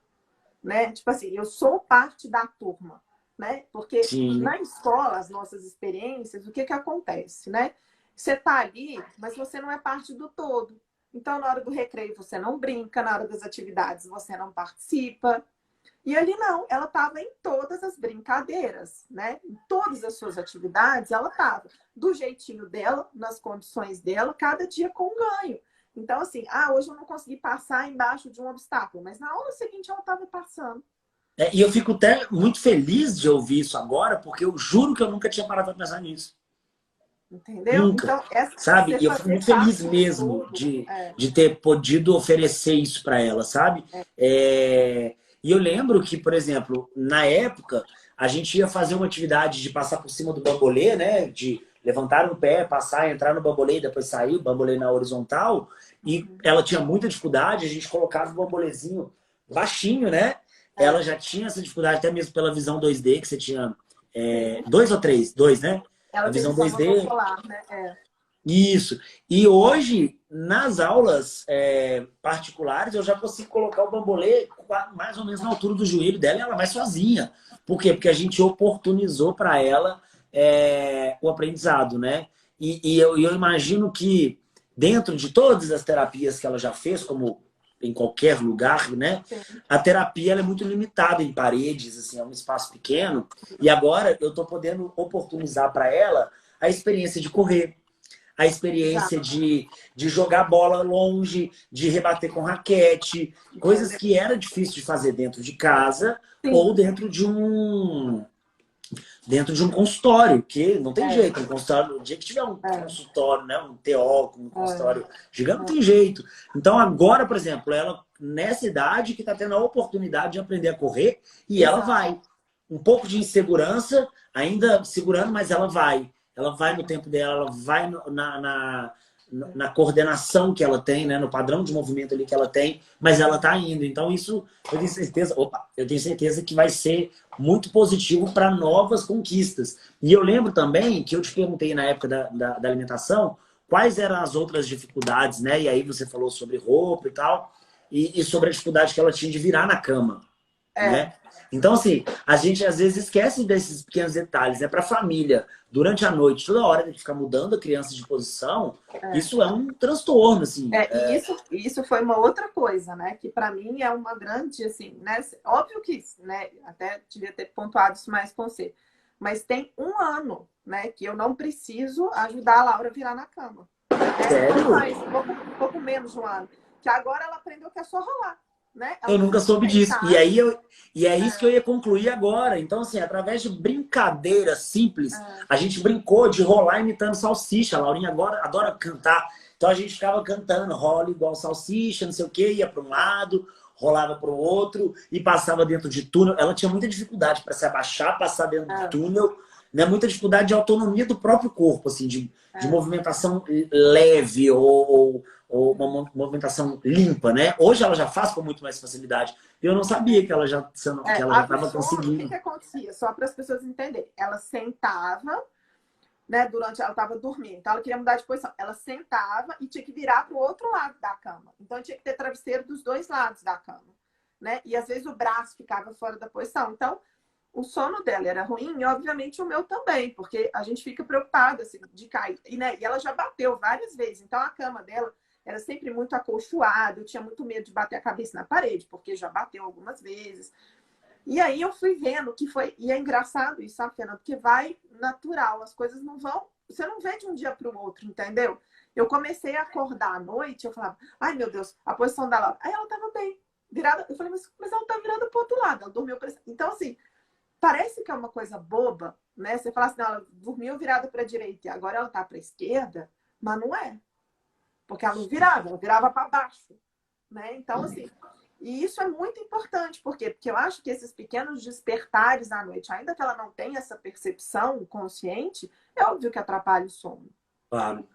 né? Tipo assim, eu sou parte da turma, né? Porque Sim. na escola, as nossas experiências, o que que acontece, né? Você tá ali, mas você não é parte do todo. Então, na hora do recreio, você não brinca, na hora das atividades, você não participa. E ali não, ela estava em todas as brincadeiras, né? Em todas as suas atividades, ela estava do jeitinho dela, nas condições dela, cada dia com um ganho. Então, assim, hoje eu não consegui passar embaixo de um obstáculo, mas na aula seguinte ela estava passando. E eu fico até muito feliz de ouvir isso agora, porque eu juro que eu nunca tinha parado para pensar nisso. Entendeu? Nunca. Então, Sabe? você E eu fico fazer muito feliz parte do mesmo todo. de ter podido oferecer isso para ela, sabe? E eu lembro que, por exemplo, na época, a gente ia fazer uma atividade de passar por cima do bambolê, né? De levantar o pé, passar, entrar no bambolê e depois sair, o bambolê na horizontal. E ela tinha muita dificuldade, a gente colocava o bambolezinho baixinho, né? Ela já tinha essa dificuldade, até mesmo pela visão 2D, que você tinha Sim. dois ou três? Dois, né? A Ela tem visão visão 2D. monocular, né? Isso. E hoje, nas aulas particulares, eu já consigo colocar o bambolê mais ou menos na altura do joelho dela e ela vai sozinha. Por quê? Porque a gente oportunizou para ela o aprendizado, né? E eu imagino que dentro de todas as terapias que ela já fez, como em qualquer lugar, né? Sim. A terapia ela é muito limitada em paredes, assim, é um espaço pequeno. E agora eu estou podendo oportunizar para ela a experiência de correr, a experiência Exato. de jogar bola longe, de rebater com raquete, coisas Entendeu? que era difícil de fazer dentro de casa ou Sim. dentro de um consultório, que não tem jeito, um consultório, no dia que tiver um É, consultório, né, um TO, um é, consultório gigante, não tem jeito. Então agora, por exemplo, ela nessa idade que está tendo a oportunidade de aprender a correr e ela exato. vai. Um pouco de insegurança, ainda segurando, mas ela vai. Ela vai no tempo dela, ela vai na coordenação que ela tem, né? No padrão de movimento ali que ela tem, mas ela tá indo. Então, isso eu tenho certeza que vai ser muito positivo para novas conquistas. E eu lembro também que eu te perguntei na época da alimentação quais eram as outras dificuldades, né? E aí você falou sobre roupa e tal, e sobre a dificuldade que ela tinha de virar na cama, É, né? Então, assim, a gente às vezes esquece desses pequenos detalhes, né? Para a família, durante a noite, toda hora tem que ficar mudando a criança de posição, é. isso é um transtorno, assim. E isso foi uma outra coisa, né? Que para mim é uma grande, assim, né? Óbvio que, né? Até devia ter pontuado isso mais com você. Mas tem um ano, né? Que eu não preciso ajudar a Laura a virar na cama. Né? Um pouco Sério? mais, um pouco menos de um ano. Que agora ela aprendeu que é só rolar, né? Ela Eu não nunca precisa soube disso. E sentar. aí e é isso que eu ia concluir agora. Então, assim, através de brincadeiras simples, É, a gente brincou de rolar imitando salsicha. A Laurinha agora adora cantar. Então a gente ficava cantando, rola igual salsicha, não sei o quê, ia para um lado, rolava para o outro e passava dentro de túnel. Ela tinha muita dificuldade para se abaixar, passar dentro de é, túnel, né? Muita dificuldade de autonomia do próprio corpo, assim, de é. movimentação leve ou uma movimentação limpa, né? Hoje ela já faz com muito mais facilidade. Eu não sabia que ela já A estava Vissona, o que conseguindo. que acontecia? Só para as pessoas entenderem. Ela sentava, né, durante ela estava dormindo. Então ela queria mudar de posição. Ela sentava e tinha que virar para o outro lado da cama. Então tinha que ter travesseiro dos dois lados da cama, né? E às vezes o braço ficava fora da posição. Então o sono dela era ruim e obviamente o meu também, porque a gente fica preocupado assim, de cair. E ela já bateu várias vezes. Então a cama dela era sempre muito acolchoada. Eu tinha muito medo de bater a cabeça na parede, porque já bateu algumas vezes. E aí eu fui vendo que foi. E é engraçado isso, sabe, Fernando? Porque vai natural, as coisas não vão. Você não vê de um dia para o outro, entendeu? Eu comecei a acordar à noite, eu falava, ai meu Deus, a posição da Laura. Aí ela estava bem, virada. Eu falei, mas ela tá virada para o outro lado, ela dormiu. Então, assim, parece que é uma coisa boba, né? Você fala assim, não, ela dormiu virada para a direita e agora ela tá para a esquerda, mas não é. Porque ela virava para baixo, né? Então, assim, e isso é muito importante, por quê? Porque eu acho que esses pequenos despertares à noite, ainda que ela não tenha essa percepção consciente, é óbvio que atrapalha o sono, Claro.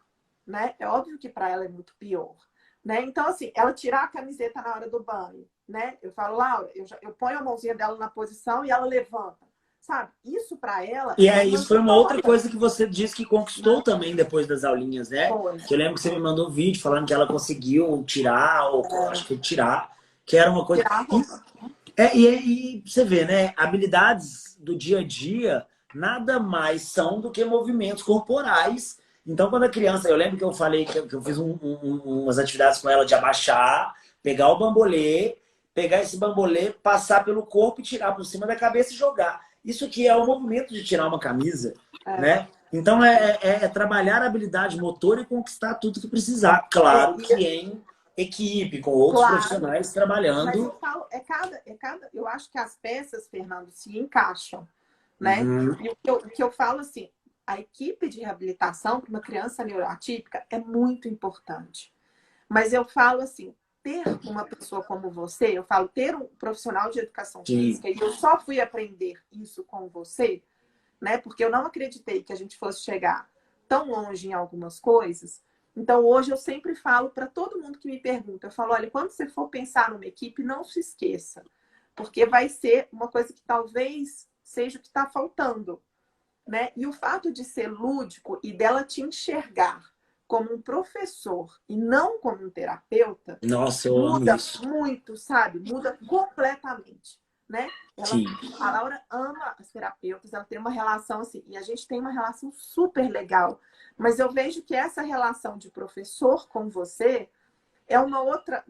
né? É óbvio que para ela é muito pior, né? Então, assim, ela tirar a camiseta na hora do banho, né? Eu falo, Laura, eu ponho a mãozinha dela na posição e ela levanta. sabe? Isso para ela E é é, uma isso foi uma outra vitória, coisa que você disse que conquistou né? também depois das aulinhas, né? Foi, Que eu lembro que você me foi. mandou um vídeo falando que ela conseguiu tirar, ou acho que foi tirar, que era uma coisa. Tirar a roupa. E você vê, né? Habilidades do dia a dia nada mais são do que movimentos corporais. Então, quando a criança, eu lembro que eu falei que eu fiz umas atividades com ela de abaixar, pegar o bambolê, pegar esse bambolê, passar pelo corpo e tirar por cima da cabeça e jogar. Isso aqui é o movimento de tirar uma camisa, É. né? Então, é trabalhar a habilidade motora e conquistar tudo que precisar. É, Claro que em equipe, com outros claro, profissionais mas eu trabalhando. falo, eu acho que as peças, Fernando, se encaixam, né? Uhum. E o que eu falo assim, a equipe de reabilitação para uma criança neuroatípica é muito importante. Mas eu falo assim, ter uma pessoa como você, eu falo ter um profissional de educação Sim. física, e eu só fui aprender isso com você, né? Porque eu não acreditei que a gente fosse chegar tão longe em algumas coisas. Então, hoje eu sempre falo para todo mundo que me pergunta, eu falo, olha, quando você for pensar numa equipe, não se esqueça, porque vai ser uma coisa que talvez seja o que está faltando, né? E o fato de ser lúdico e dela te enxergar como um professor e não como um terapeuta, Nossa, eu amo muda isso. muito, sabe? Muda completamente, né? Ela, Sim. a Laura ama as terapeutas, ela tem uma relação assim, e a gente tem uma relação super legal. Mas eu vejo que essa relação de professor com você é uma outra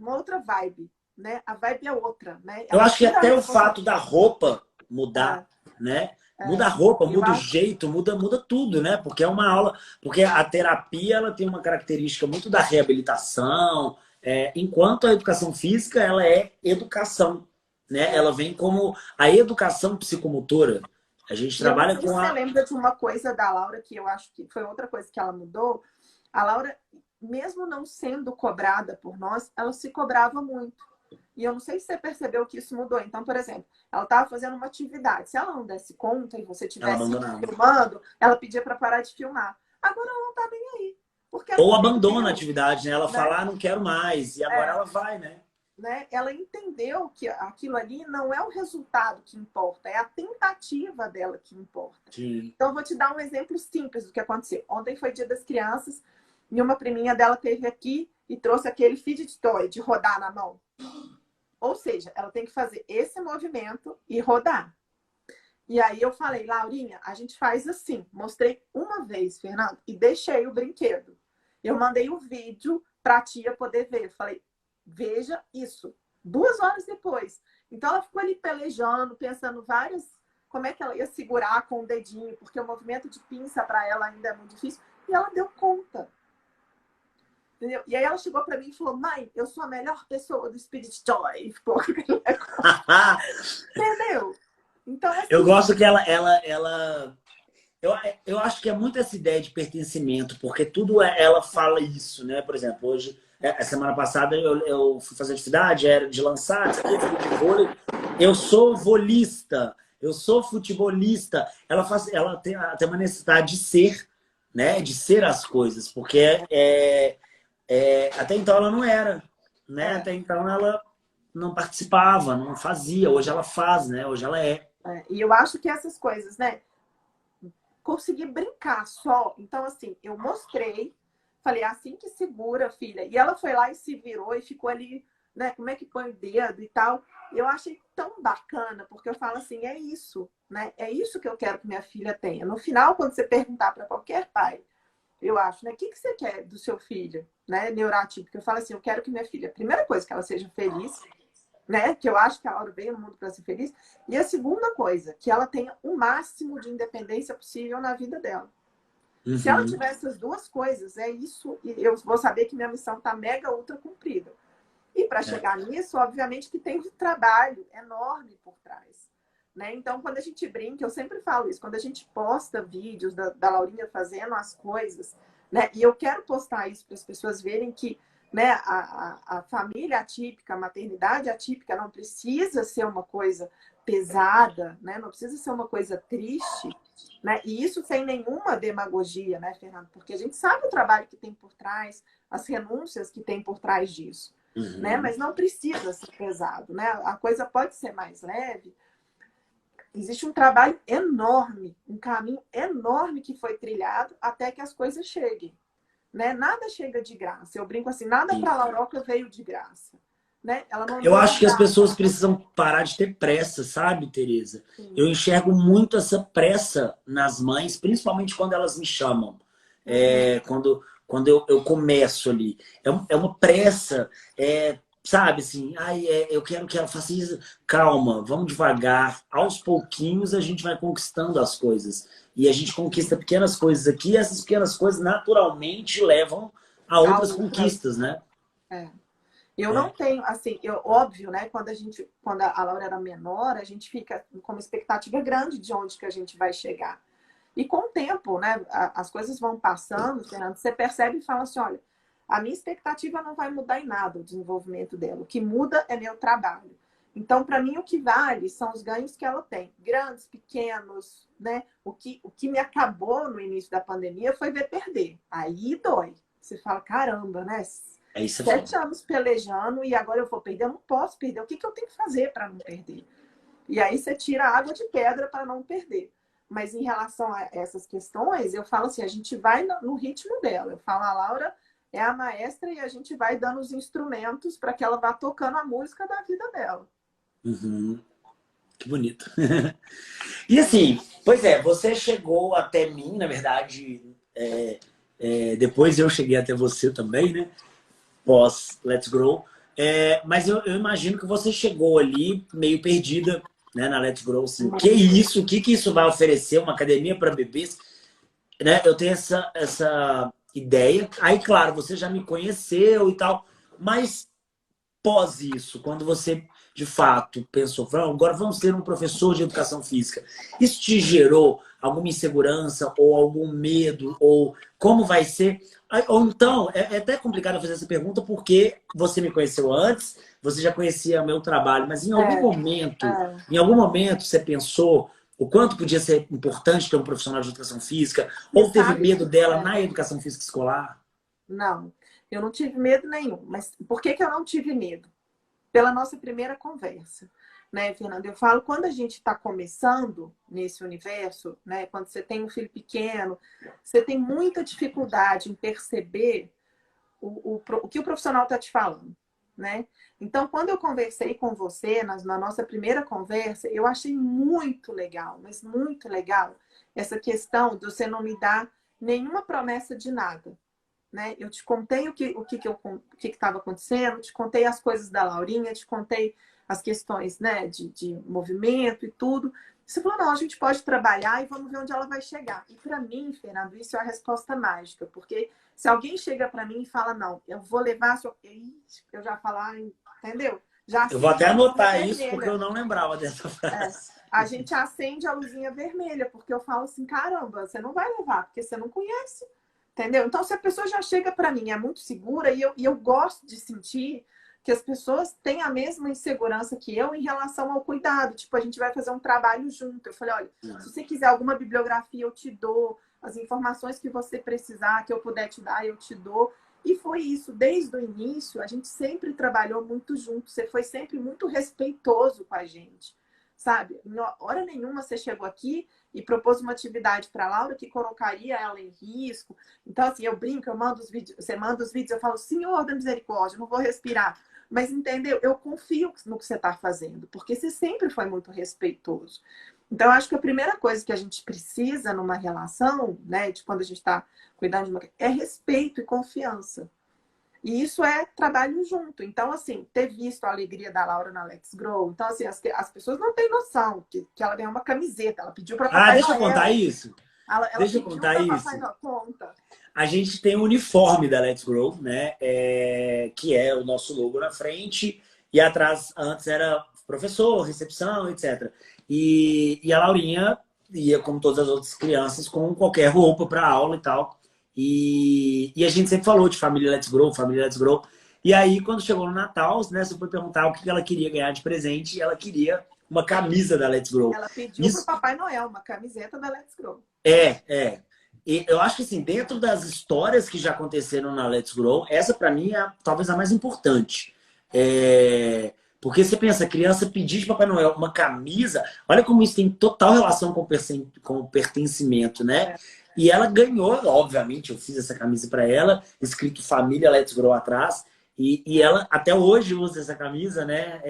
vibe, né? A vibe é outra, né? Eu Ela acho que tira a até o fato da responsabilidade. roupa mudar, né? Muda a roupa, Eu muda o acho, jeito, muda tudo, né? Porque é uma aula, porque a terapia ela tem uma característica muito da reabilitação, enquanto a educação física ela é educação, né? Ela vem como a educação psicomotora. A gente e eu não trabalha sei se com você a. lembra de uma coisa da Laura que eu acho que foi outra coisa que ela mudou. A Laura, mesmo não sendo cobrada por nós, ela se cobrava muito. E eu não sei se você percebeu que isso mudou. Então, por exemplo, ela estava fazendo uma atividade. Se ela não desse conta e você Ela estivesse abandonava. filmando, ela pedia para parar de filmar. Agora ela não está nem aí. Porque ela Ou abandona a entendeu, atividade, né? Ela né? fala, ah, não quero mais. E agora É, ela vai, né? né? Ela entendeu que aquilo ali não é o resultado que importa, é a tentativa dela que importa. Sim. Então, eu vou te dar um exemplo simples do que aconteceu. Ontem foi Dia das Crianças e uma priminha dela teve aqui e trouxe aquele fidget toy de rodar na mão. Ou seja, ela tem que fazer esse movimento e rodar. E aí eu falei, Laurinha, a gente faz assim. Mostrei uma vez, Fernando, e deixei o brinquedo. Eu mandei o vídeo para a tia poder ver. Falei, veja isso. 2 horas depois. Então ela ficou ali pelejando, pensando várias como é que ela ia segurar com o dedinho, porque o movimento de pinça para ela ainda é muito difícil. E ela deu conta. Entendeu? E aí ela chegou para mim e falou, mãe, eu sou a melhor pessoa do Spirit Toy. E ficou... Entendeu? Então, Eu assim, gosto que eu, eu acho que é muito essa ideia de pertencimento, porque tudo ela fala isso, né? Por exemplo, hoje, a semana passada, eu fui fazer atividade, era de lançar, de vôlei. Eu sou volista, eu sou futebolista. Ela tem uma necessidade de ser, né? De ser as coisas, porque até então ela não era, né? é, Até então ela não participava, não fazia. Hoje ela faz, né? Hoje ela é. e eu acho que essas coisas, né? Conseguir brincar só. Então, assim, eu mostrei, falei, assim que segura, filha. E ela foi lá e se virou e ficou ali, né? Como é que põe o dedo e tal. Eu achei tão bacana, porque eu falo assim, é isso, né? É isso que eu quero que minha filha tenha. No final, quando você perguntar para qualquer pai, eu acho, né? O que você quer do seu filho, né? Neuroatípico. Eu falo assim, eu quero que minha filha, a primeira coisa, que ela seja feliz, né? Que eu acho que a Laura veio no mundo para ser feliz. E a segunda coisa, que ela tenha o máximo de independência possível na vida dela. Se ela Uhum. tiver essas duas coisas, é isso, e eu vou saber que minha missão está mega ultra cumprida. E para É. chegar nisso, obviamente que tem um trabalho enorme por trás. Né? Então, quando a gente brinca, eu sempre falo isso, quando a gente posta vídeos da Laurinha fazendo as coisas, né? E eu quero postar isso para as pessoas verem que, né, a família atípica, a maternidade atípica não precisa ser uma coisa pesada, né? Não precisa ser uma coisa triste, né? E isso sem nenhuma demagogia, né, Fernando? Porque a gente sabe o trabalho que tem por trás, as renúncias que tem por trás disso, né? Uhum. Mas não precisa ser pesado, né? A coisa pode ser mais leve. existe um trabalho enorme, um caminho enorme que foi trilhado até que as coisas cheguem, né? Nada chega de graça. Eu brinco assim, nada para a Lauroca veio de graça, né? Ela não Eu andou de acho que as graça. pessoas precisam parar de ter pressa, sabe, Tereza? Eu Sim. enxergo muito essa pressa nas mães, principalmente quando elas me chamam. Uhum. Quando eu começo ali. É uma pressa, sabe, assim, ai, eu quero que ela faça isso. Calma, vamos devagar. Aos pouquinhos a gente vai conquistando as coisas. E a gente conquista pequenas coisas aqui, e essas pequenas coisas naturalmente levam a A outras outras. conquistas, né? É. Eu não É. tenho, assim, óbvio, né? Quando a Laura era menor, a gente fica com uma expectativa grande de onde que a gente vai chegar. E com o tempo, né? As coisas vão passando, Fernando, você percebe e fala assim, olha, a minha expectativa não vai mudar em nada o desenvolvimento dela. O que muda é meu trabalho. Então, para mim, o que vale são os ganhos que ela tem, grandes, pequenos, né? O que me acabou no início da pandemia foi ver perder. Aí dói. Você fala, caramba, né? É isso. 7 anos pelejando e agora eu vou perder? Eu não posso perder. O que eu tenho que fazer para não perder? E aí você tira a água de pedra para não perder. Mas em relação a essas questões, eu falo assim, a gente vai no ritmo dela. Eu falo, a Laura é a maestra e a gente vai dando os instrumentos para que ela vá tocando a música da vida dela. Uhum. Que bonito. E assim, pois é, você chegou até mim, na verdade, depois eu cheguei até você também, né? Pós Let's Grow. Mas eu imagino que você chegou ali meio perdida, né, na Let's Grow, assim, que isso, o que isso vai oferecer? Uma academia para bebês, né? Eu tenho essa ideia. Aí, claro, você já me conheceu e tal, mas pós isso, quando você de fato pensou, agora vamos ter um professor de educação física, isso te gerou alguma insegurança ou algum medo? Ou como vai ser? Ou então, é até complicado fazer essa pergunta porque você me conheceu antes, você já conhecia meu trabalho, mas É, em algum momento você pensou o quanto podia ser importante ter um profissional de educação física? você Ou teve sabe medo que dela na educação física escolar? não, eu não tive medo nenhum. Mas por que eu não tive medo? Pela nossa primeira conversa, né, Fernanda? Eu falo, quando a gente está começando nesse universo, né, quando você tem um filho pequeno, você tem muita dificuldade em perceber o que o profissional está te falando, né? Então, quando eu conversei com você, na nossa primeira conversa, eu achei muito legal, mas muito legal, essa questão de você não me dar nenhuma promessa de nada, né? Eu te contei o que estava acontecendo, te contei as coisas da Laurinha, te contei as questões, né, de movimento e tudo. Você falou, não, a gente pode trabalhar e vamos ver onde ela vai chegar. E para mim, Fernando, isso é a resposta mágica, porque se alguém chega para mim e fala, não, eu vou levar a sua... Eu já falar, entendeu? Já Eu vou acende até a luzinha anotar isso porque eu vermelha. não lembrava dessa É, frase. a gente acende a luzinha vermelha, porque eu falo assim, caramba, você não vai levar, porque você não conhece. Entendeu? Então, se a pessoa já chega para mim, é muito segura, e eu gosto de sentir que as pessoas têm a mesma insegurança que eu em relação ao cuidado. Tipo, a gente vai fazer um trabalho junto. Eu falei, olha, se você quiser alguma bibliografia, eu te dou. As informações que você precisar, que eu puder te dar, eu te dou. E foi isso, desde o início, a gente sempre trabalhou muito junto. Você foi sempre muito respeitoso com a gente, sabe? Em hora nenhuma você chegou aqui e propôs uma atividade para a Laura que colocaria ela em risco. Então, assim, eu brinco, eu mando os vídeos, você manda os vídeos, eu falo, Senhor da misericórdia, eu não vou respirar. Mas, entendeu? Eu confio no que você está fazendo, porque você sempre foi muito respeitoso. Então, eu acho que a primeira coisa que a gente precisa numa relação, né, de quando a gente está cuidando de uma... é respeito e confiança. E isso é trabalho junto. Então, assim, ter visto a alegria da Laura na Let's Grow. Então, assim, as pessoas não têm noção que ela ganhou uma camiseta. Ela pediu para Ah, Papai deixa eu contar Noel. isso. Ela Deixa eu pediu contar para Papai isso. Noel. Conta. A gente tem o uniforme da Let's Grow, né? Que é o nosso logo na frente. E atrás, antes era professor, recepção, etc. E a Laurinha ia, como todas as outras crianças, com qualquer roupa para aula e tal. E a gente sempre falou de família Let's Grow, família Let's Grow. E aí, quando chegou no Natal, né, você foi perguntar o que ela queria ganhar de presente. E ela queria uma camisa da Let's Grow. Ela pediu para Isso, Papai Noel uma camiseta da Let's Grow. é. E eu acho que assim, dentro das histórias que já aconteceram na Let's Grow, essa para mim é talvez a mais importante. É, Porque você pensa, a criança pedir de Papai Noel uma camisa, olha como isso tem total relação com o pertencimento, né? É, E ela ganhou, obviamente, eu fiz essa camisa para ela, escrito Família Let's Grow atrás, e ela até hoje usa essa camisa, né?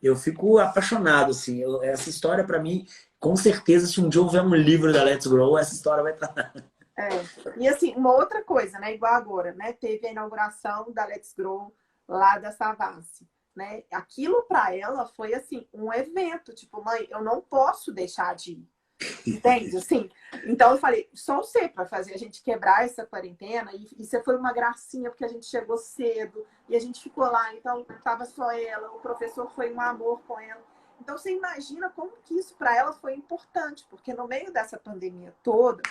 Eu fico apaixonado, assim. Essa história, para mim, com certeza, se um dia houver um livro da Let's Grow, essa história vai estar. é. E assim, uma outra coisa, né? Igual agora, né? Teve a inauguração da Let's Grow lá da Savassi, né? Aquilo para ela foi assim um evento, tipo, mãe, eu não posso deixar de ir. Entende? Assim, então eu falei, só você para fazer a gente quebrar essa quarentena, e você foi uma gracinha, porque a gente chegou cedo e a gente ficou lá, então tava só ela, o professor foi um amor com ela. Então você imagina como que isso para ela foi importante, porque no meio dessa pandemia toda,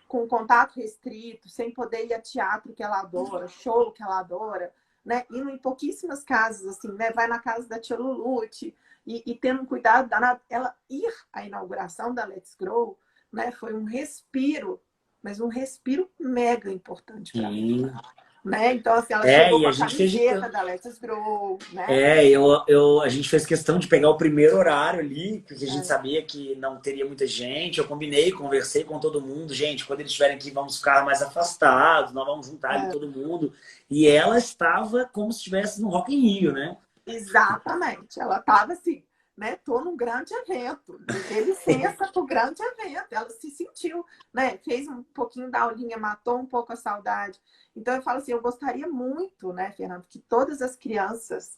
com contato restrito, sem poder ir a teatro que ela adora, show que ela adora, né? Indo em pouquíssimas casas, assim, né? Vai na casa da tia Lulute e tendo um cuidado danado. Ela ir à inauguração da Let's Grow, né? Foi um respiro, mas um respiro mega importante para ela, Sim. né? Então, assim, ela chegou E com a a gente fez. camiseta da Let's Grow, né? A gente fez questão de pegar o primeiro horário ali, porque a gente É, sabia que não teria muita gente. Eu combinei, conversei com todo mundo. Gente, quando eles estiverem aqui, vamos ficar mais afastados, nós vamos juntar ali é, todo mundo. E ela estava como se estivesse no Rock in Rio, né? exatamente. Ela estava assim, né? Tô num grande evento. Dê licença pro grande evento. Ela se sentiu, né? Fez um pouquinho da aulinha, matou um pouco a saudade. Então eu falo assim, eu gostaria muito, né, Fernando, que todas as crianças,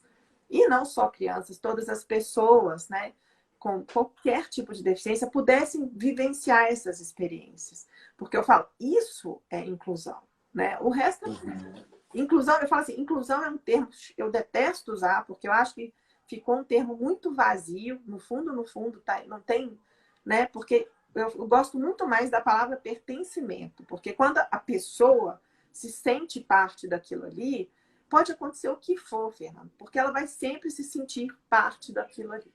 e não só crianças, todas as pessoas, né, com qualquer tipo de deficiência, pudessem vivenciar essas experiências. Porque eu falo, isso é inclusão, né? O resto é inclusão, eu falo assim, inclusão é um termo que eu detesto usar, porque eu acho que ficou um termo muito vazio, no fundo, tá, não tem, né? Porque eu gosto muito mais da palavra pertencimento, porque quando a pessoa se sente parte daquilo ali, pode acontecer o que for, Fernando, porque ela vai sempre se sentir parte daquilo ali.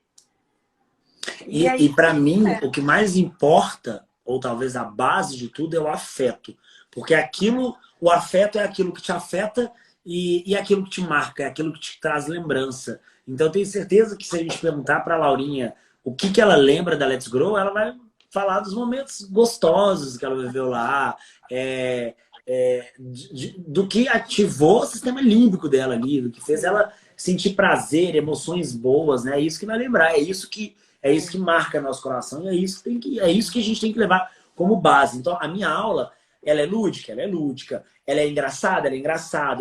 E E aí, para mim, é, o que mais importa, ou talvez a base de tudo, é o afeto. Porque o afeto é aquilo que te afeta e aquilo que te marca, é aquilo que te traz lembrança. Então, eu tenho certeza que se a gente perguntar para a Laurinha o que ela lembra da Let's Grow, ela vai falar dos momentos gostosos que ela viveu lá, do que ativou o sistema límbico dela ali, do que fez sim, ela sentir prazer, emoções boas, né? É isso que vai lembrar, é isso que marca nosso coração e é isso que a gente tem que levar como base. Então, a minha aula, ela é lúdica, ela é engraçada.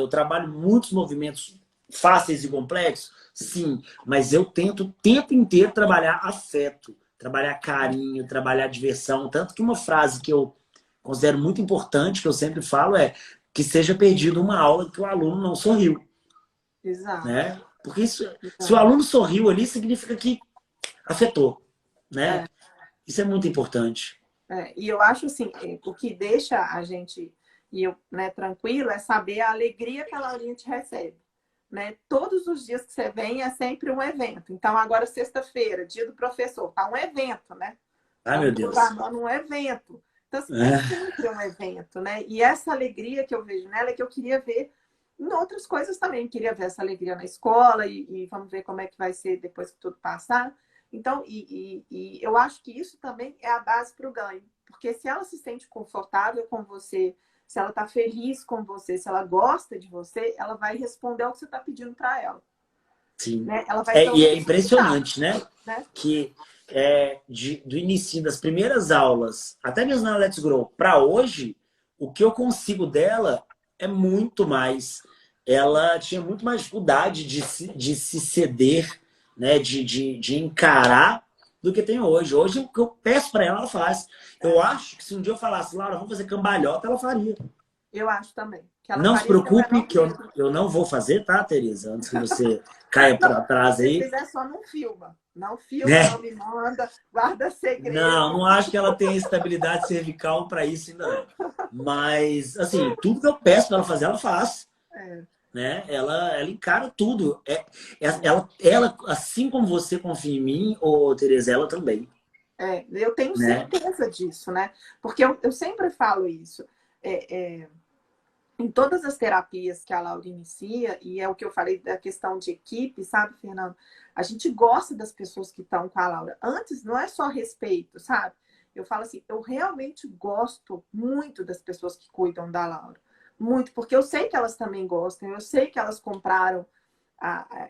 Eu trabalho muitos movimentos fáceis e complexos, sim, mas eu tento o tempo inteiro trabalhar afeto, trabalhar carinho, trabalhar diversão. Tanto que uma frase que eu considero muito importante, que eu sempre falo, é que seja perdido uma aula que o aluno não sorriu, exato, né? Porque isso, se o exato. aluno sorriu ali, significa que afetou, né? É. Isso é muito importante. É, e eu acho assim, o que deixa a gente e eu, né, tranquilo é saber a alegria que a Laurinha te recebe. Né? Todos os dias que você vem é sempre um evento. Então, agora, sexta-feira, dia do professor, tá um evento, né? Ai, Estamos meu Deus. programando um evento. Então, assim, é É, sempre um evento, né? E essa alegria que eu vejo nela é que eu queria ver em outras coisas também. Queria ver essa alegria na escola e vamos ver como é que vai ser depois que tudo passar. Então, e eu acho que isso também é a base para o ganho. Porque se ela se sente confortável com você, se ela está feliz com você, se ela gosta de você, ela vai responder ao que você está pedindo para ela. sim. Né? Ela vai ter o E é resultado. impressionante, né? Né? Que do início das primeiras aulas, até mesmo na Let's Grow, para hoje, o que eu consigo dela é muito mais. Ela tinha muito mais dificuldade de se ceder, né? De encarar do que tem hoje. Hoje, o que eu peço para ela, ela faz. Eu acho que se um dia eu falasse, Laura, vamos fazer cambalhota, ela faria. Eu acho também. Que ela Não se faria sem o preocupe menor que medo. eu não vou fazer, tá, Tereza? Antes que você caia Não, para trás se aí. fizer só não filma. Não filma, não Né? me manda, guarda Não, segredo. não acho que ela tenha estabilidade cervical para isso ainda não. Mas, assim, tudo que eu peço para ela fazer, ela faz. É, Né? Ela encara tudo. Ela, assim como você confia em mim, ô Tereza, ela também. eu tenho Né? certeza disso, né? Porque eu sempre falo isso. É, é, em todas as terapias que a Laura inicia, e é o que eu falei da questão de equipe, sabe, Fernando? A gente gosta das pessoas que estão com a Laura. Antes, não é só respeito, sabe? Eu falo assim, eu realmente gosto muito das pessoas que cuidam da Laura. Muito, porque eu sei que elas também gostam, eu sei que elas compraram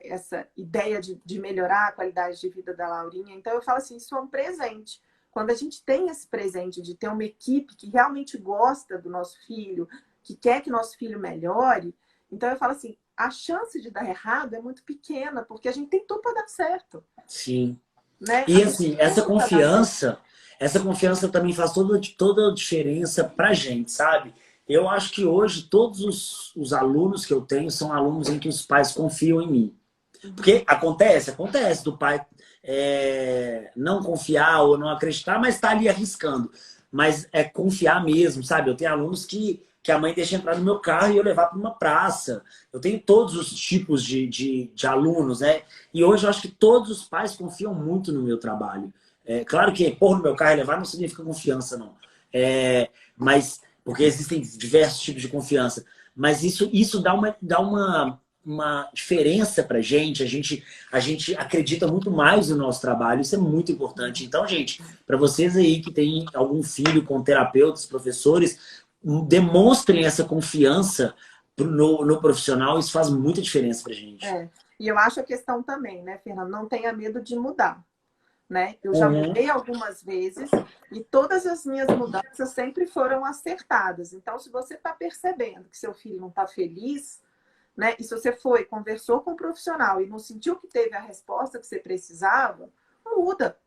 essa ideia de melhorar a qualidade de vida da Laurinha. Então, eu falo assim, isso é um presente. Quando a gente tem esse presente de ter uma equipe que realmente gosta do nosso filho, que quer que nosso filho melhore, então eu falo assim, a chance de dar errado é muito pequena, porque a gente tem tudo para dar certo, Sim. né? A E gente assim, tem tudo para dar certo. essa confiança também faz toda a diferença pra gente, sabe? Eu acho que hoje todos os alunos que eu tenho são alunos em que os pais confiam em mim. Porque Uhum. acontece do pai não confiar ou não acreditar, mas tá ali arriscando. Mas é confiar mesmo, sabe? Eu tenho alunos que a mãe deixa entrar no meu carro e eu levar para uma praça. Eu tenho todos os tipos de alunos, né? E hoje eu acho que todos os pais confiam muito no meu trabalho. É, claro que pôr no meu carro e levar não significa confiança, não. Mas, porque existem diversos tipos de confiança. Mas isso dá uma diferença pra gente. A gente acredita muito mais no nosso trabalho, isso é muito importante. Então, gente, para vocês aí que tem algum filho com terapeutas, professores, demonstrem essa confiança no profissional, isso faz muita diferença pra gente. É. E eu acho a questão também, né, Fernando? Não tenha medo de mudar, né? Eu já Uhum. mudei algumas vezes e todas as minhas mudanças sempre foram acertadas. Então, se você está percebendo que seu filho não está feliz, né? E se você foi, conversou com o profissional e não sentiu que teve a resposta que você precisava, muda.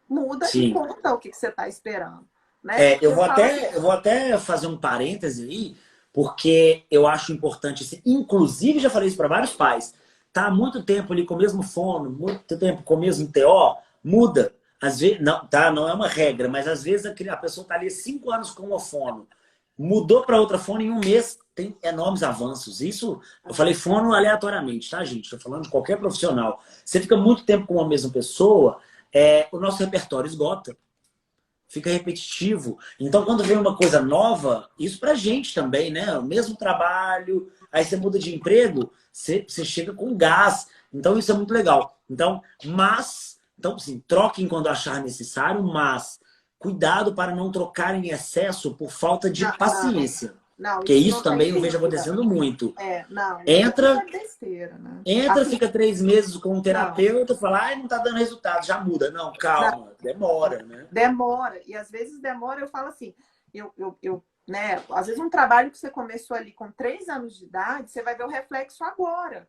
Muda e Sim. conta o que você está esperando, né? Porque Eu eu vou falo assim, até, eu vou até fazer um parêntese aí, porque eu acho importante, assim, inclusive já falei isso para vários pais, tá há muito tempo ali com o mesmo fono, muito tempo com o mesmo TO, muda. Às vezes, não, tá, não é uma regra, mas às vezes a pessoa tá ali 5 anos com uma fono, mudou para outra fono em um mês, tem enormes avanços. Isso, eu falei fono aleatoriamente, tá, gente? Estou falando de qualquer profissional. Você fica muito tempo com uma mesma pessoa, o nosso repertório esgota, fica repetitivo. Então, quando vem uma coisa nova, isso pra gente também, né? O mesmo trabalho, aí você muda de emprego, você chega com gás. Então, isso é muito legal. Então, assim, troquem quando achar necessário, mas cuidado para não trocar em excesso por falta de não, não, paciência. não, Porque isso isso não tem também eu vejo dúvida. acontecendo muito. Não, isso aí Entra, é besteira, né? entra, Assim, fica 3 meses com um não, terapeuta, fala, ai, não tá dando resultado, já muda. Não, não, calma, demora, né? demora. E às vezes demora, eu falo assim, né? Às vezes um trabalho que você começou ali com 3 anos de idade, você vai ver o reflexo agora.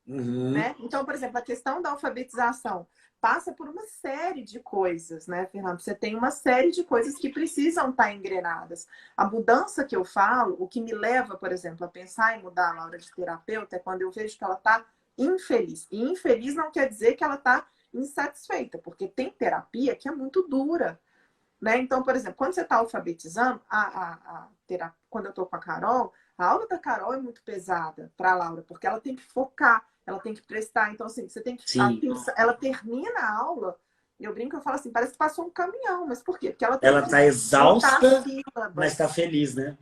Uhum. Né? Então, por exemplo, a questão da alfabetização passa por uma série de coisas, né, Fernando? Você tem uma série de coisas que precisam estar engrenadas. A mudança que eu falo, o que me leva, por exemplo, a pensar em mudar a Laura de terapeuta é quando eu vejo que ela está infeliz. E infeliz não quer dizer que ela está insatisfeita, porque tem terapia que é muito dura. Né? Então, por exemplo, quando você está alfabetizando, quando eu estou com a Carol, a aula da Carol é muito pesada para a Laura, porque ela tem que focar, ela tem que prestar. Então, assim, você tem que. Sim. Ela termina a aula, eu brinco, eu falo assim, parece que passou um caminhão, mas por quê? Porque ela tem Ela que tá botar as exausta, mas tá sílabas. feliz, né?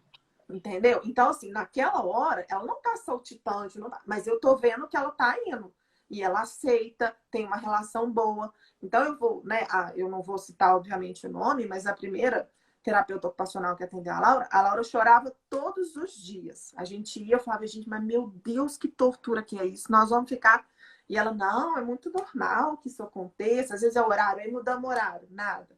Entendeu? Então, assim, naquela hora, ela não tá saltitante, não tá, mas eu tô vendo que ela tá indo. E ela aceita, tem uma relação boa. Então, eu vou, né? Eu não vou citar, obviamente, o nome, mas a primeira terapeuta ocupacional que atendeu a Laura chorava todos os dias. A gente ia, eu falava, gente, mas meu Deus, que tortura que é isso? Nós vamos ficar. E ela, não, é muito normal que isso aconteça. Às vezes é horário, aí mudamos horário, nada.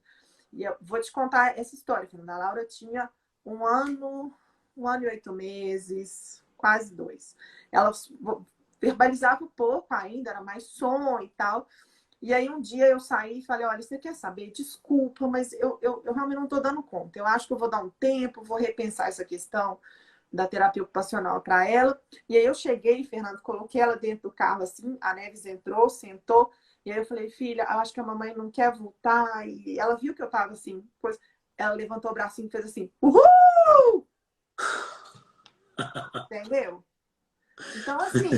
E eu vou te contar essa história, Fernanda. A Laura tinha um ano, 1 ano e 8 meses, quase 2. Ela verbalizava pouco ainda, era mais som e tal. E aí um dia eu saí e falei, olha, você quer saber? Desculpa, mas eu realmente não estou dando conta. Eu acho que eu vou dar um tempo, vou repensar essa questão da terapia ocupacional para ela. E aí eu cheguei, Fernando, coloquei ela dentro do carro assim, a Neves entrou, sentou, e aí eu falei, filha, eu acho que a mamãe não quer voltar. E ela viu que eu tava assim, depois ela levantou o bracinho e fez assim, uhul! Entendeu? Então, assim,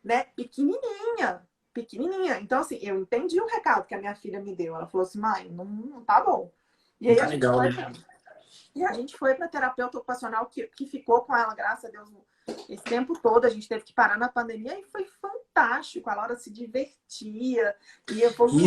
né, pequenininha, pequenininha. Então, assim, eu entendi o recado que a minha filha me deu. Ela falou assim, mãe, não tá bom. E Não aí tá a gente legal, foi né? vendo. E a gente foi para terapeuta ocupacional que ficou com ela, graças a Deus, esse tempo todo. A gente teve que parar na pandemia e foi fantástico. A Laura se divertia e Isso, evoluiu.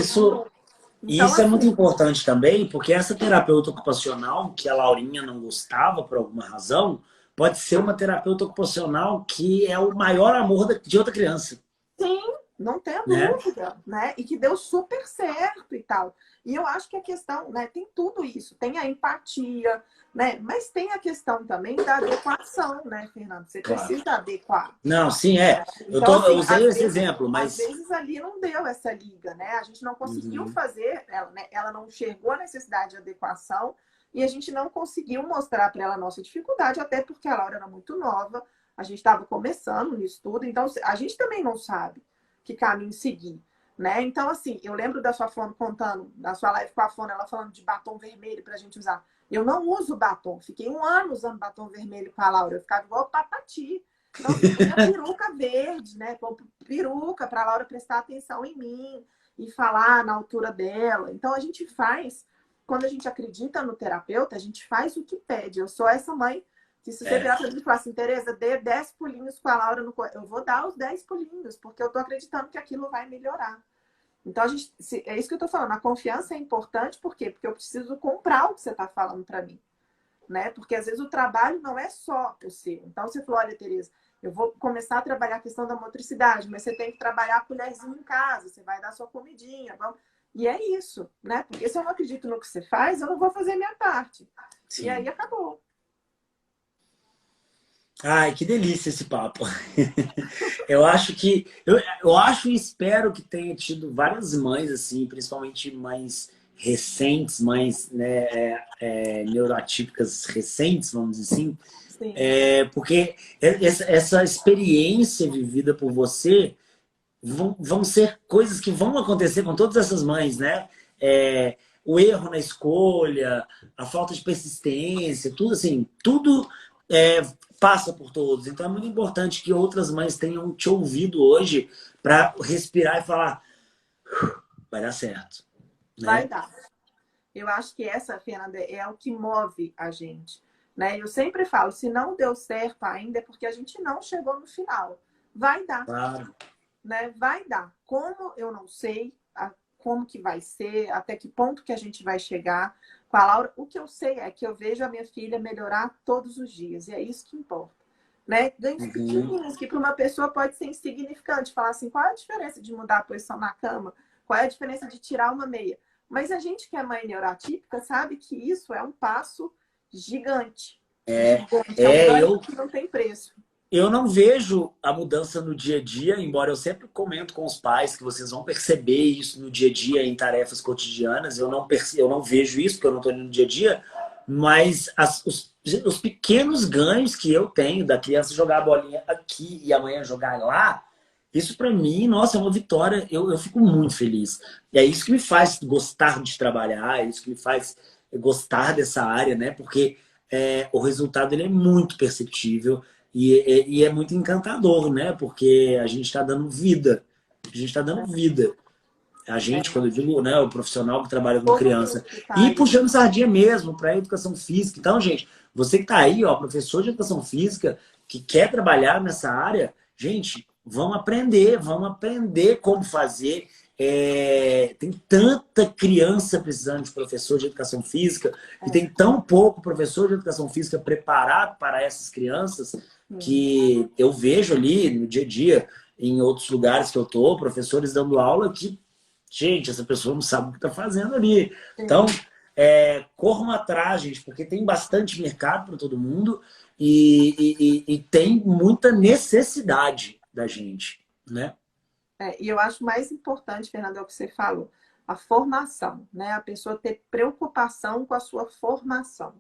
Então, isso é muito assim, importante também, porque essa terapeuta ocupacional, que a Laurinha não gostava por alguma razão, pode ser uma terapeuta ocupacional que é o maior amor de outra criança, sim, não tenha né? dúvida, né? E que deu super certo e tal. E eu acho que a questão, né, tem tudo isso, tem a empatia, né? Mas tem a questão também da adequação, né, Fernando? Você Claro. precisa adequar. Não, sim, é. Então, Eu assim, usei esse exemplo, às mas. vezes ali não deu essa liga, né? A gente não conseguiu Uhum. fazer, ela, né? Ela não enxergou a necessidade de adequação e a gente não conseguiu mostrar para ela a nossa dificuldade, até porque a Laura era muito nova, a gente estava começando nisso tudo, então a gente também não sabe que caminho seguir, né? Então, assim, eu lembro da sua Fono contando, da sua live com a Fono, ela falando de batom vermelho para a gente usar. Eu não uso batom, fiquei um ano usando batom vermelho com a Laura, eu ficava igual patati. Então, assim, punha peruca verde, né? Peruca para a Laura prestar atenção em mim e falar na altura dela. Então, a gente faz, quando a gente acredita no terapeuta, a gente faz o que pede. Eu sou essa mãe que se você É, virar para mim e falar assim, Tereza, dê 10 pulinhos com a Laura no eu vou dar os 10 pulinhos, porque eu tô acreditando que aquilo vai melhorar. Então, a gente, é isso que eu tô falando. A confiança é importante, por quê? Porque eu preciso comprar o que você tá falando para mim, né? Porque às vezes o trabalho não é só o seu. Então, você falou, olha, Tereza, eu vou começar a trabalhar a questão da motricidade, mas você tem que trabalhar a colherzinha em casa, você vai dar sua comidinha, vamos... E é isso, né? Porque se eu não acredito no que você faz, eu não vou fazer a minha parte. E aí sim. acabou. Ai, que delícia esse papo. Eu acho que. Eu acho e espero que tenha tido várias mães, assim, principalmente mães recentes, mães né, neuroatípicas recentes, vamos dizer assim, Sim. porque essa experiência vivida por você vão ser coisas que vão acontecer com todas essas mães, né? O erro na escolha, a falta de persistência, tudo assim, tudo é, passa por todos. Então é muito importante que outras mães tenham te ouvido hoje para respirar e falar, vai dar certo, Vai né? dar. Eu acho que essa, Fernanda, é o que move a gente, né? Eu sempre falo, se não deu certo ainda é porque a gente não chegou no final. Vai dar, Claro. né? Vai dar. Como eu não sei como que vai ser, até que ponto que a gente vai chegar com a Laura. O que eu sei é que eu vejo a minha filha melhorar todos os dias, e é isso que importa. Né? Ganhos Uhum. pequenininhos que para uma pessoa pode ser insignificante. Falar assim, qual é a diferença de mudar a posição na cama? Qual é a diferença de tirar uma meia? Mas a gente que é mãe neurotípica sabe que isso é um passo gigante. Gigante. É um É, ganho eu, que não tem preço. Eu não vejo a mudança no dia a dia, embora eu sempre comento com os pais que vocês vão perceber isso no dia a dia, em tarefas cotidianas. Eu não vejo isso, porque eu não estou no dia a dia, mas os pequenos ganhos que eu tenho da criança jogar a bolinha aqui e amanhã jogar lá, isso para mim, nossa, é uma vitória. Eu fico muito feliz. E é isso que me faz gostar de trabalhar, é isso que me faz gostar dessa área, né? Porque o resultado ele é muito perceptível. E é muito encantador, né? Porque a gente está dando vida. A gente está dando vida. A gente, É, quando eu digo, né, o profissional que trabalha com todo mundo criança. que está E aí. puxando sardinha mesmo para a educação física. Então, gente, você que está aí, ó, professor de educação física, que quer trabalhar nessa área, gente, vamos aprender como fazer. Tem tanta criança precisando de professor de educação física e É, tem tão pouco professor de educação física preparado para essas crianças sim, que eu vejo ali no dia a dia, em outros lugares que eu tô, professores dando aula que, gente, essa pessoa não sabe o que está fazendo ali. Então, sim. corram atrás, gente, porque tem bastante mercado para todo mundo e tem muita necessidade da gente, né? E eu acho mais importante, Fernando, é o que você falou, a formação, né? A pessoa ter preocupação com a sua formação.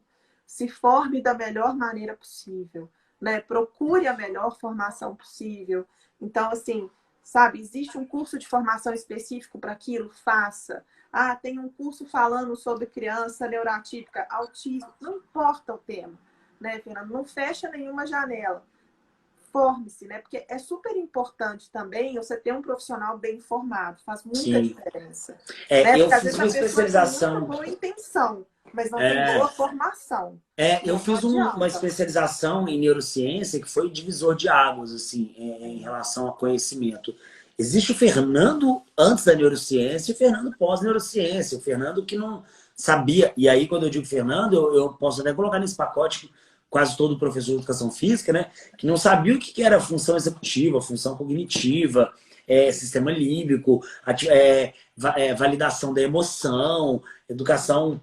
Se forme da melhor maneira possível, né? Procure a melhor formação possível. Então, assim, sabe, existe um curso de formação específico para aquilo? Faça. Ah, tem um curso falando sobre criança neuroatípica, autismo, não importa o tema, né, Fernando? Não fecha nenhuma janela, forme-se, né? Porque é super importante também você ter um profissional bem formado, faz muita Sim. diferença, né? Eu Porque às fiz vezes uma a pessoa tem muita especialização. boa intenção, mas não tem boa formação. Eu fiz uma especialização em neurociência que foi divisor de águas, assim, em relação ao conhecimento. Existe o Fernando antes da neurociência e o Fernando pós-neurociência. O Fernando que não sabia. E aí, quando eu digo Fernando, eu posso até colocar nesse pacote quase todo professor de educação física, né? Que não sabia o que era função executiva, função cognitiva, sistema límbico, validação da emoção, educação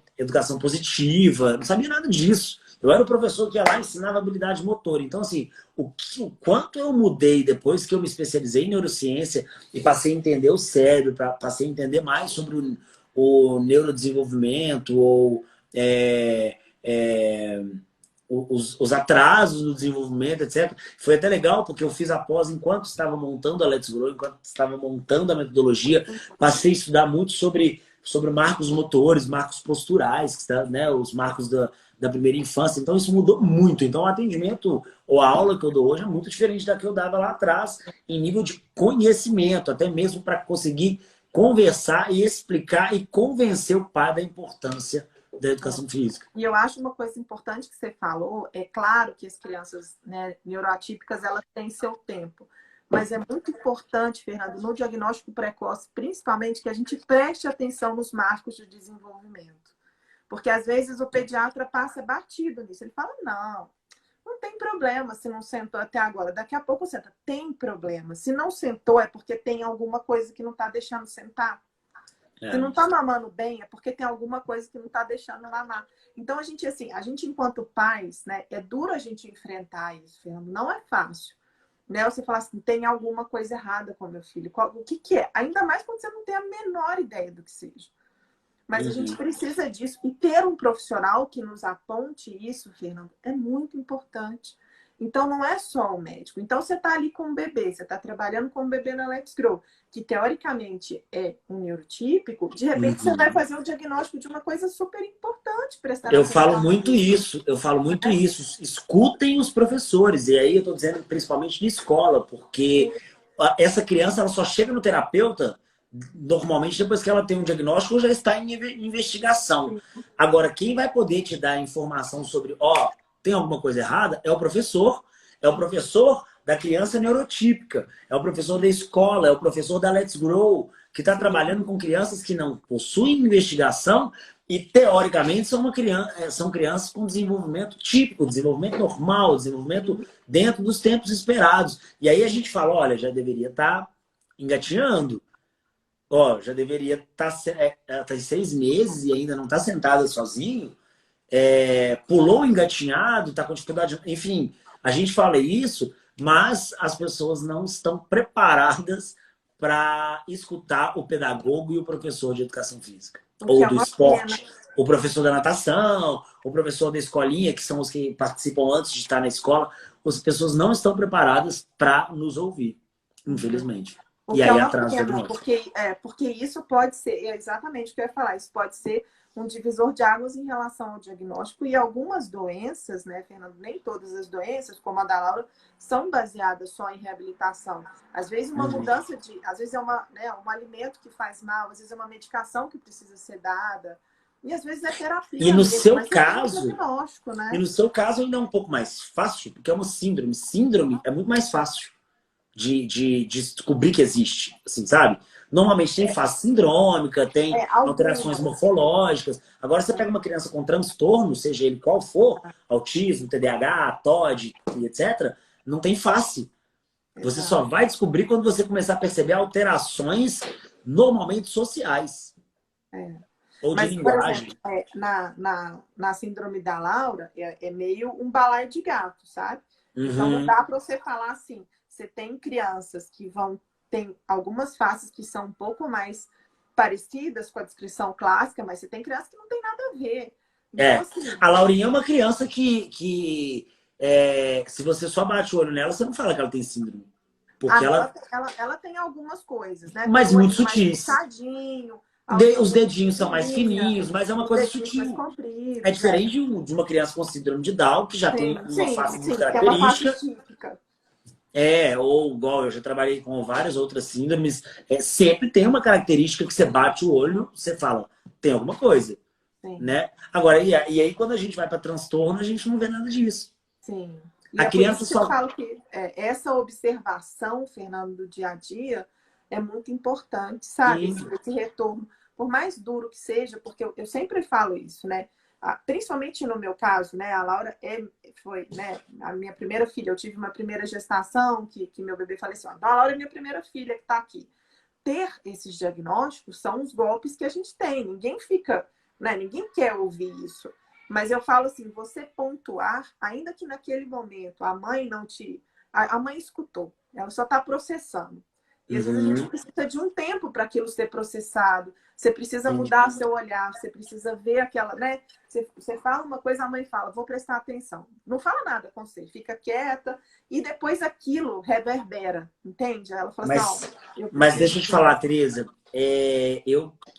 positiva. Não sabia nada disso. Eu era o professor que ia lá e ensinava habilidade motora. Então, assim, o quanto eu mudei depois que eu me especializei em neurociência e passei a entender o cérebro, passei a entender mais sobre o neurodesenvolvimento ou os atrasos no desenvolvimento, etc. Foi até legal, porque eu fiz a pós enquanto estava montando a Let's Grow, enquanto estava montando a metodologia, passei a estudar muito sobre marcos motores, marcos posturais, né, os marcos da primeira infância. Então, isso mudou muito. Então, o atendimento ou a aula que eu dou hoje é muito diferente da que eu dava lá atrás, em nível de conhecimento, até mesmo para conseguir conversar e explicar e convencer o pai da importância da educação física. E eu acho uma coisa importante que você falou, é claro que as crianças, né, neuroatípicas, elas têm seu tempo. Mas é muito importante, Fernando, no diagnóstico precoce, principalmente, que a gente preste atenção nos marcos de desenvolvimento. Porque, às vezes, o pediatra passa batido nisso. Ele fala, não tem problema se não sentou até agora. Daqui a pouco senta. Tem problema. Se não sentou, é porque tem alguma coisa que não está deixando sentar. Se não está mamando bem, é porque tem alguma coisa que não está deixando mamar. Então, a gente, enquanto pais, né, é duro a gente enfrentar isso, Fernando. Não é fácil. Né? Você fala assim, tem alguma coisa errada com meu filho. O que é? Ainda mais quando você não tem a menor ideia do que seja. Mas a gente precisa disso. E ter um profissional que nos aponte isso, Fernando, é muito importante. Então, não é só o médico. Então, você está ali com um bebê, você está trabalhando com um bebê na Let's Grow, que teoricamente é um neurotípico, de repente você vai fazer o diagnóstico de uma coisa super importante. Eu falo muito isso. Escutem os professores. E aí eu estou dizendo principalmente na escola, porque essa criança ela só chega no terapeuta normalmente depois que ela tem um diagnóstico ou já está em investigação. Agora, quem vai poder te dar informação sobre, tem alguma coisa errada, é o professor da criança neurotípica, é o professor da escola, é o professor da Let's Grow, que está trabalhando com crianças que não possuem investigação e, teoricamente, são crianças com desenvolvimento típico, desenvolvimento normal, desenvolvimento dentro dos tempos esperados. E aí a gente fala, olha, já deveria estar engatinhando, já deveria estar tem 6 meses e ainda não está sentada sozinho, pulou engatinhado, está com dificuldade, enfim, a gente fala isso, mas as pessoas não estão preparadas para escutar o pedagogo e o professor de educação física, ou do esporte, o professor da natação, o professor da escolinha, que são os que participam antes de estar na escola. As pessoas não estão preparadas para nos ouvir, infelizmente. E aí atrasa o diagnóstico. Porque isso pode ser, exatamente o que eu ia falar, isso pode ser um divisor de águas em relação ao diagnóstico, e algumas doenças, né, Fernando, nem todas as doenças, como a da Laura, são baseadas só em reabilitação. Às vezes uma mudança às vezes é um alimento que faz mal, às vezes é uma medicação que precisa ser dada, e às vezes é terapia. E no seu caso, né? E no seu caso ainda é um pouco mais fácil, porque é uma síndrome. Síndrome é muito mais fácil de descobrir que existe, assim, sabe? Normalmente tem fase sindrômica, tem alterações morfológicas. Agora você pega uma criança com transtorno, seja ele qual for, autismo, TDAH, TOD, etc., não tem face. Você só vai descobrir quando você começar a perceber alterações normalmente sociais. Ou de linguagem. Por exemplo, na síndrome da Laura, é meio um balaio de gato, sabe? Então não dá para você falar assim, você tem crianças que tem algumas faces que são um pouco mais parecidas com a descrição clássica, mas você tem crianças que não tem nada a ver. Então, assim, a Laurinha é uma criança que se você só bate o olho nela, você não fala que ela tem síndrome. Porque ela tem algumas coisas, né? Mas muito sutis. Os dedinhos são mais fininhos, mas é uma coisa sutil. É diferente de uma criança com síndrome de Down, que já tem uma face muito característica. Ou igual eu já trabalhei com várias outras síndromes, sempre tem uma característica que você bate o olho, você fala, tem alguma coisa. sim, né? Agora, e aí quando a gente vai para transtorno, a gente não vê nada disso. sim. E A é por criança isso que eu só... falo que essa observação, Fernando, do dia a dia é muito importante, sabe? Sim. Esse retorno, por mais duro que seja, porque eu sempre falo isso, né? Principalmente no meu caso, né? A Laura foi, né, a minha primeira filha. Eu tive uma primeira gestação que meu bebê faleceu. Então, a Laura é minha primeira filha que está aqui. Ter esses diagnósticos são os golpes que a gente tem. Ninguém fica, né? Ninguém quer ouvir isso. Mas eu falo assim, você pontuar, ainda que naquele momento a mãe não te. A mãe escutou, ela só está processando. E às vezes a gente Uhum. precisa de um tempo para aquilo ser processado. Você precisa Sim. mudar seu olhar, você precisa ver aquela, né? Você fala uma coisa, a mãe fala, vou prestar atenção. Não fala nada com você, fica quieta e depois aquilo reverbera, entende? Ela fala assim, Mas, ó, eu mas preciso deixa eu te falar, Tereza,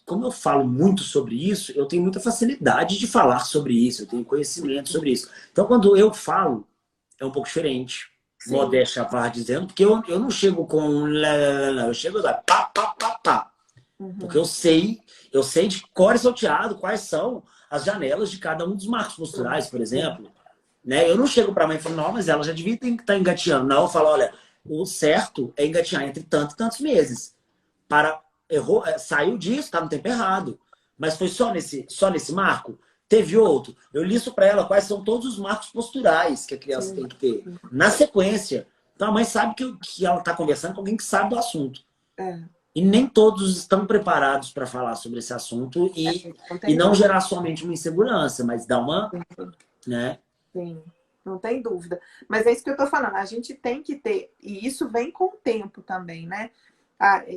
como eu falo muito sobre isso, eu tenho muita facilidade de falar sobre isso, eu tenho conhecimento sobre isso. Então, quando eu falo, é um pouco diferente. sim, Modéstia à parte dizendo, porque eu não chego com lá, lá, lá, eu chego lá, pá, pá, pá, pá. Porque uhum, eu sei de cor e salteado quais são as janelas de cada um dos marcos sim, posturais, por sim, exemplo. Né? Eu não chego para a mãe e falo, não, mas ela já devia estar engateando. Não, eu falo, olha, o certo é engatear entre tanto e tantos meses. Para errou, saiu disso, está no tempo errado. Mas foi só nesse marco? Teve outro. Eu listo para ela quais são todos os marcos posturais que a criança sim, tem que ter. sim. Na sequência. Então a mãe sabe que ela está conversando com alguém que sabe do assunto. É, E nem todos estão preparados para falar sobre esse assunto não e tem não dúvida. gerar somente uma insegurança, mas dar uma, né? Sim, não tem dúvida. Mas é isso que eu estou falando. A gente tem que ter, e isso vem com o tempo também, né?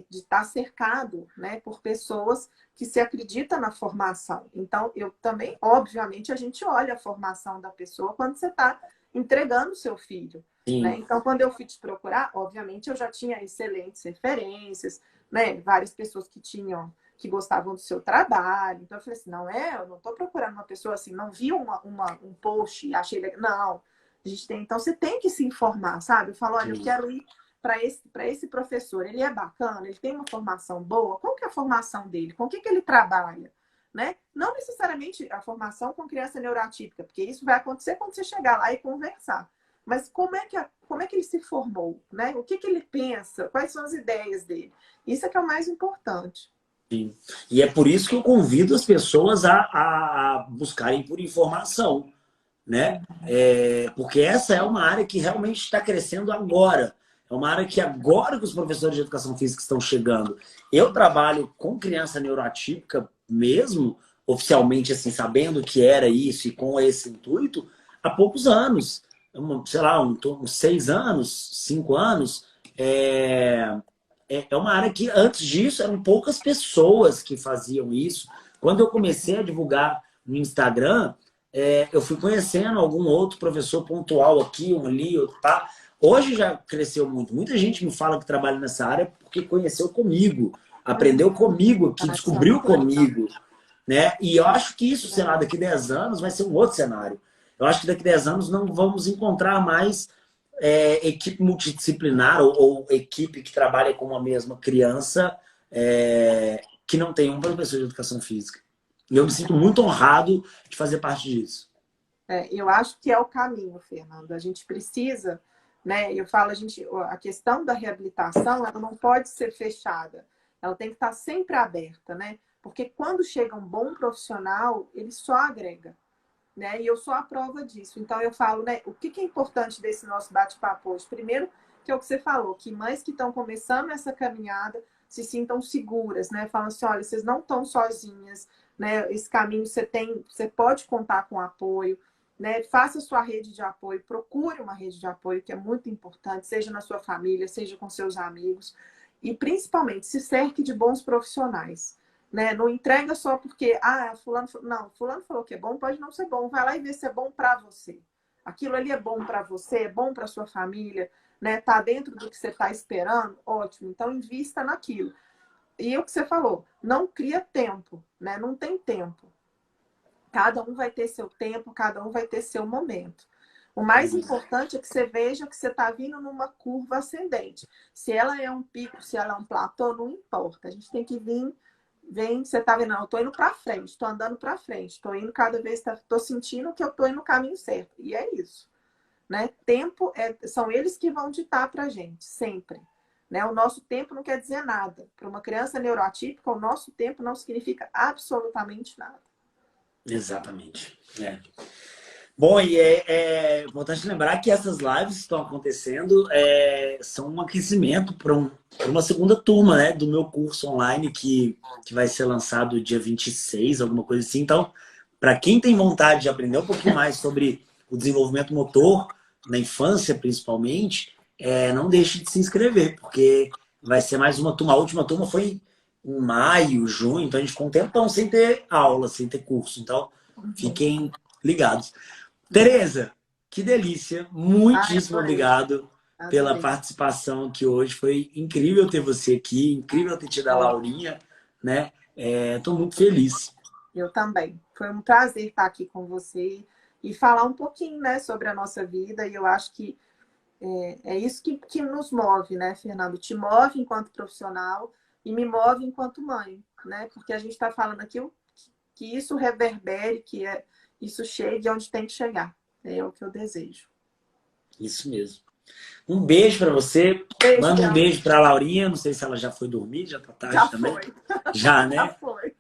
De estar cercado, né, por pessoas que se acreditam na formação. Então, eu também, obviamente, a gente olha a formação da pessoa quando você está entregando o seu filho, né? Sim, Então, quando eu fui te procurar, obviamente, eu já tinha excelentes referências, né? Várias pessoas que gostavam do seu trabalho. Então eu falei assim, eu não estou procurando uma pessoa assim, não vi um post e achei legal. Não, a gente tem, então você tem que se informar, sabe? Eu falo, olha, eu sim, quero ir para esse professor, ele é bacana, ele tem uma formação boa, qual que é a formação dele? Com o que ele trabalha? Né? Não necessariamente a formação com criança neuroatípica, porque isso vai acontecer quando você chegar lá e conversar. Mas como é que ele se formou? Né? O que ele pensa? Quais são as ideias dele? Isso é que é o mais importante. sim. E é por isso que eu convido as pessoas a buscarem por informação, né? Porque essa é uma área que realmente está crescendo agora. É uma área que agora que os professores de educação física estão chegando. Eu trabalho com criança neuroatípica mesmo, oficialmente assim, sabendo que era isso e com esse intuito, há poucos anos. Sei lá, uns 6 anos, 5 anos. É, é uma área que antes disso eram poucas pessoas que faziam isso. Quando eu comecei a divulgar no Instagram, eu fui conhecendo algum outro professor pontual aqui, um ali, outro tá. Hoje já cresceu muito. Muita gente me fala que trabalha nessa área porque conheceu comigo, aprendeu comigo aqui, Isso é descobriu muito legal. comigo, né? E eu acho que isso, sei lá, daqui 10 anos vai ser um outro cenário. Eu acho que daqui 10 anos não vamos encontrar mais equipe multidisciplinar ou equipe que trabalha com uma mesma criança que não tem um professor de educação física. E eu me sinto muito honrado de fazer parte disso. Eu acho que é o caminho, Fernando. A gente precisa, né? Eu falo, a questão da reabilitação, ela não pode ser fechada. Ela tem que estar sempre aberta, né? Porque quando chega um bom profissional, ele só agrega, né? E eu sou a prova disso. Então eu falo, né? O que é importante desse nosso bate-papo hoje? Primeiro, que é o que você falou, que mães que estão começando essa caminhada se sintam seguras, né? Falam assim, olha, vocês não estão sozinhas, né? Esse caminho você pode contar com apoio, né? Faça sua rede de apoio, procure uma rede de apoio, que é muito importante, seja na sua família, seja com seus amigos, e principalmente se cerque de bons profissionais. Né? Não entrega só porque, fulano falou que é bom, pode não ser bom. Vai lá e vê se é bom para você. Aquilo ali é bom para você, é bom para sua família, né? Tá dentro do que você está esperando, ótimo. Então invista naquilo. E o que você falou, não cria tempo, né? Não tem tempo. Cada um vai ter seu tempo, cada um vai ter seu momento. O mais importante é que você veja que você está vindo numa curva ascendente. Se ela é um pico, se ela é um platô, não importa. A gente tem que vir vem, você tá vendo, não, eu tô indo para frente, tô andando para frente, tô indo cada vez, tô sentindo que eu tô indo no caminho certo. E é isso, né? Tempo são eles que vão ditar pra gente, sempre. Né? O nosso tempo não quer dizer nada. Para uma criança neuroatípica, o nosso tempo não significa absolutamente nada. Exatamente. É. Bom, e é importante lembrar que essas lives que estão acontecendo são um aquecimento para uma segunda turma, né, do meu curso online que vai ser lançado dia 26, alguma coisa assim. Então, para quem tem vontade de aprender um pouquinho mais sobre o desenvolvimento motor, na infância principalmente, não deixe de se inscrever, porque vai ser mais uma turma. A última turma foi em maio, junho, então a gente ficou um tempão sem ter aula, sem ter curso. Então, fiquem ligados. Tereza, que delícia. Muitíssimo Adorei. obrigado pela Adorei. participação aqui hoje. Foi incrível ter você aqui, incrível ter tido a Foi. Laurinha, né? Estou muito feliz. Eu também. Foi um prazer estar aqui com você e falar um pouquinho, né, sobre a nossa vida. E eu acho que é isso que nos move, né, Fernando? Te move enquanto profissional e me move enquanto mãe, né? Porque a gente está falando aqui que isso reverbere, isso chegue onde tem que chegar. É o que eu desejo. Isso mesmo. Um beijo para você. Beijo Manda um grande. beijo para a Laurinha. Não sei se ela já foi dormir, já tá Já tarde também. foi. Já, Já né? foi.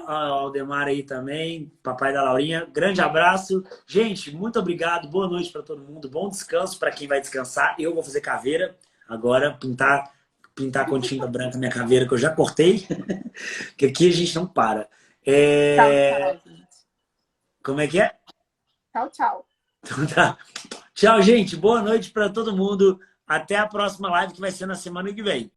Ó, o Aldemar aí também, papai da Laurinha. Grande abraço. Gente, muito obrigado. Boa noite para todo mundo. Bom descanso para quem vai descansar. Eu vou fazer caveira agora, pintar com tinta branca minha caveira que eu já cortei, que aqui a gente não para. Tchau, tchau, gente. Como é que é? Tchau, tchau. Então tá. Tchau, gente. Boa noite para todo mundo. Até a próxima live que vai ser na semana que vem.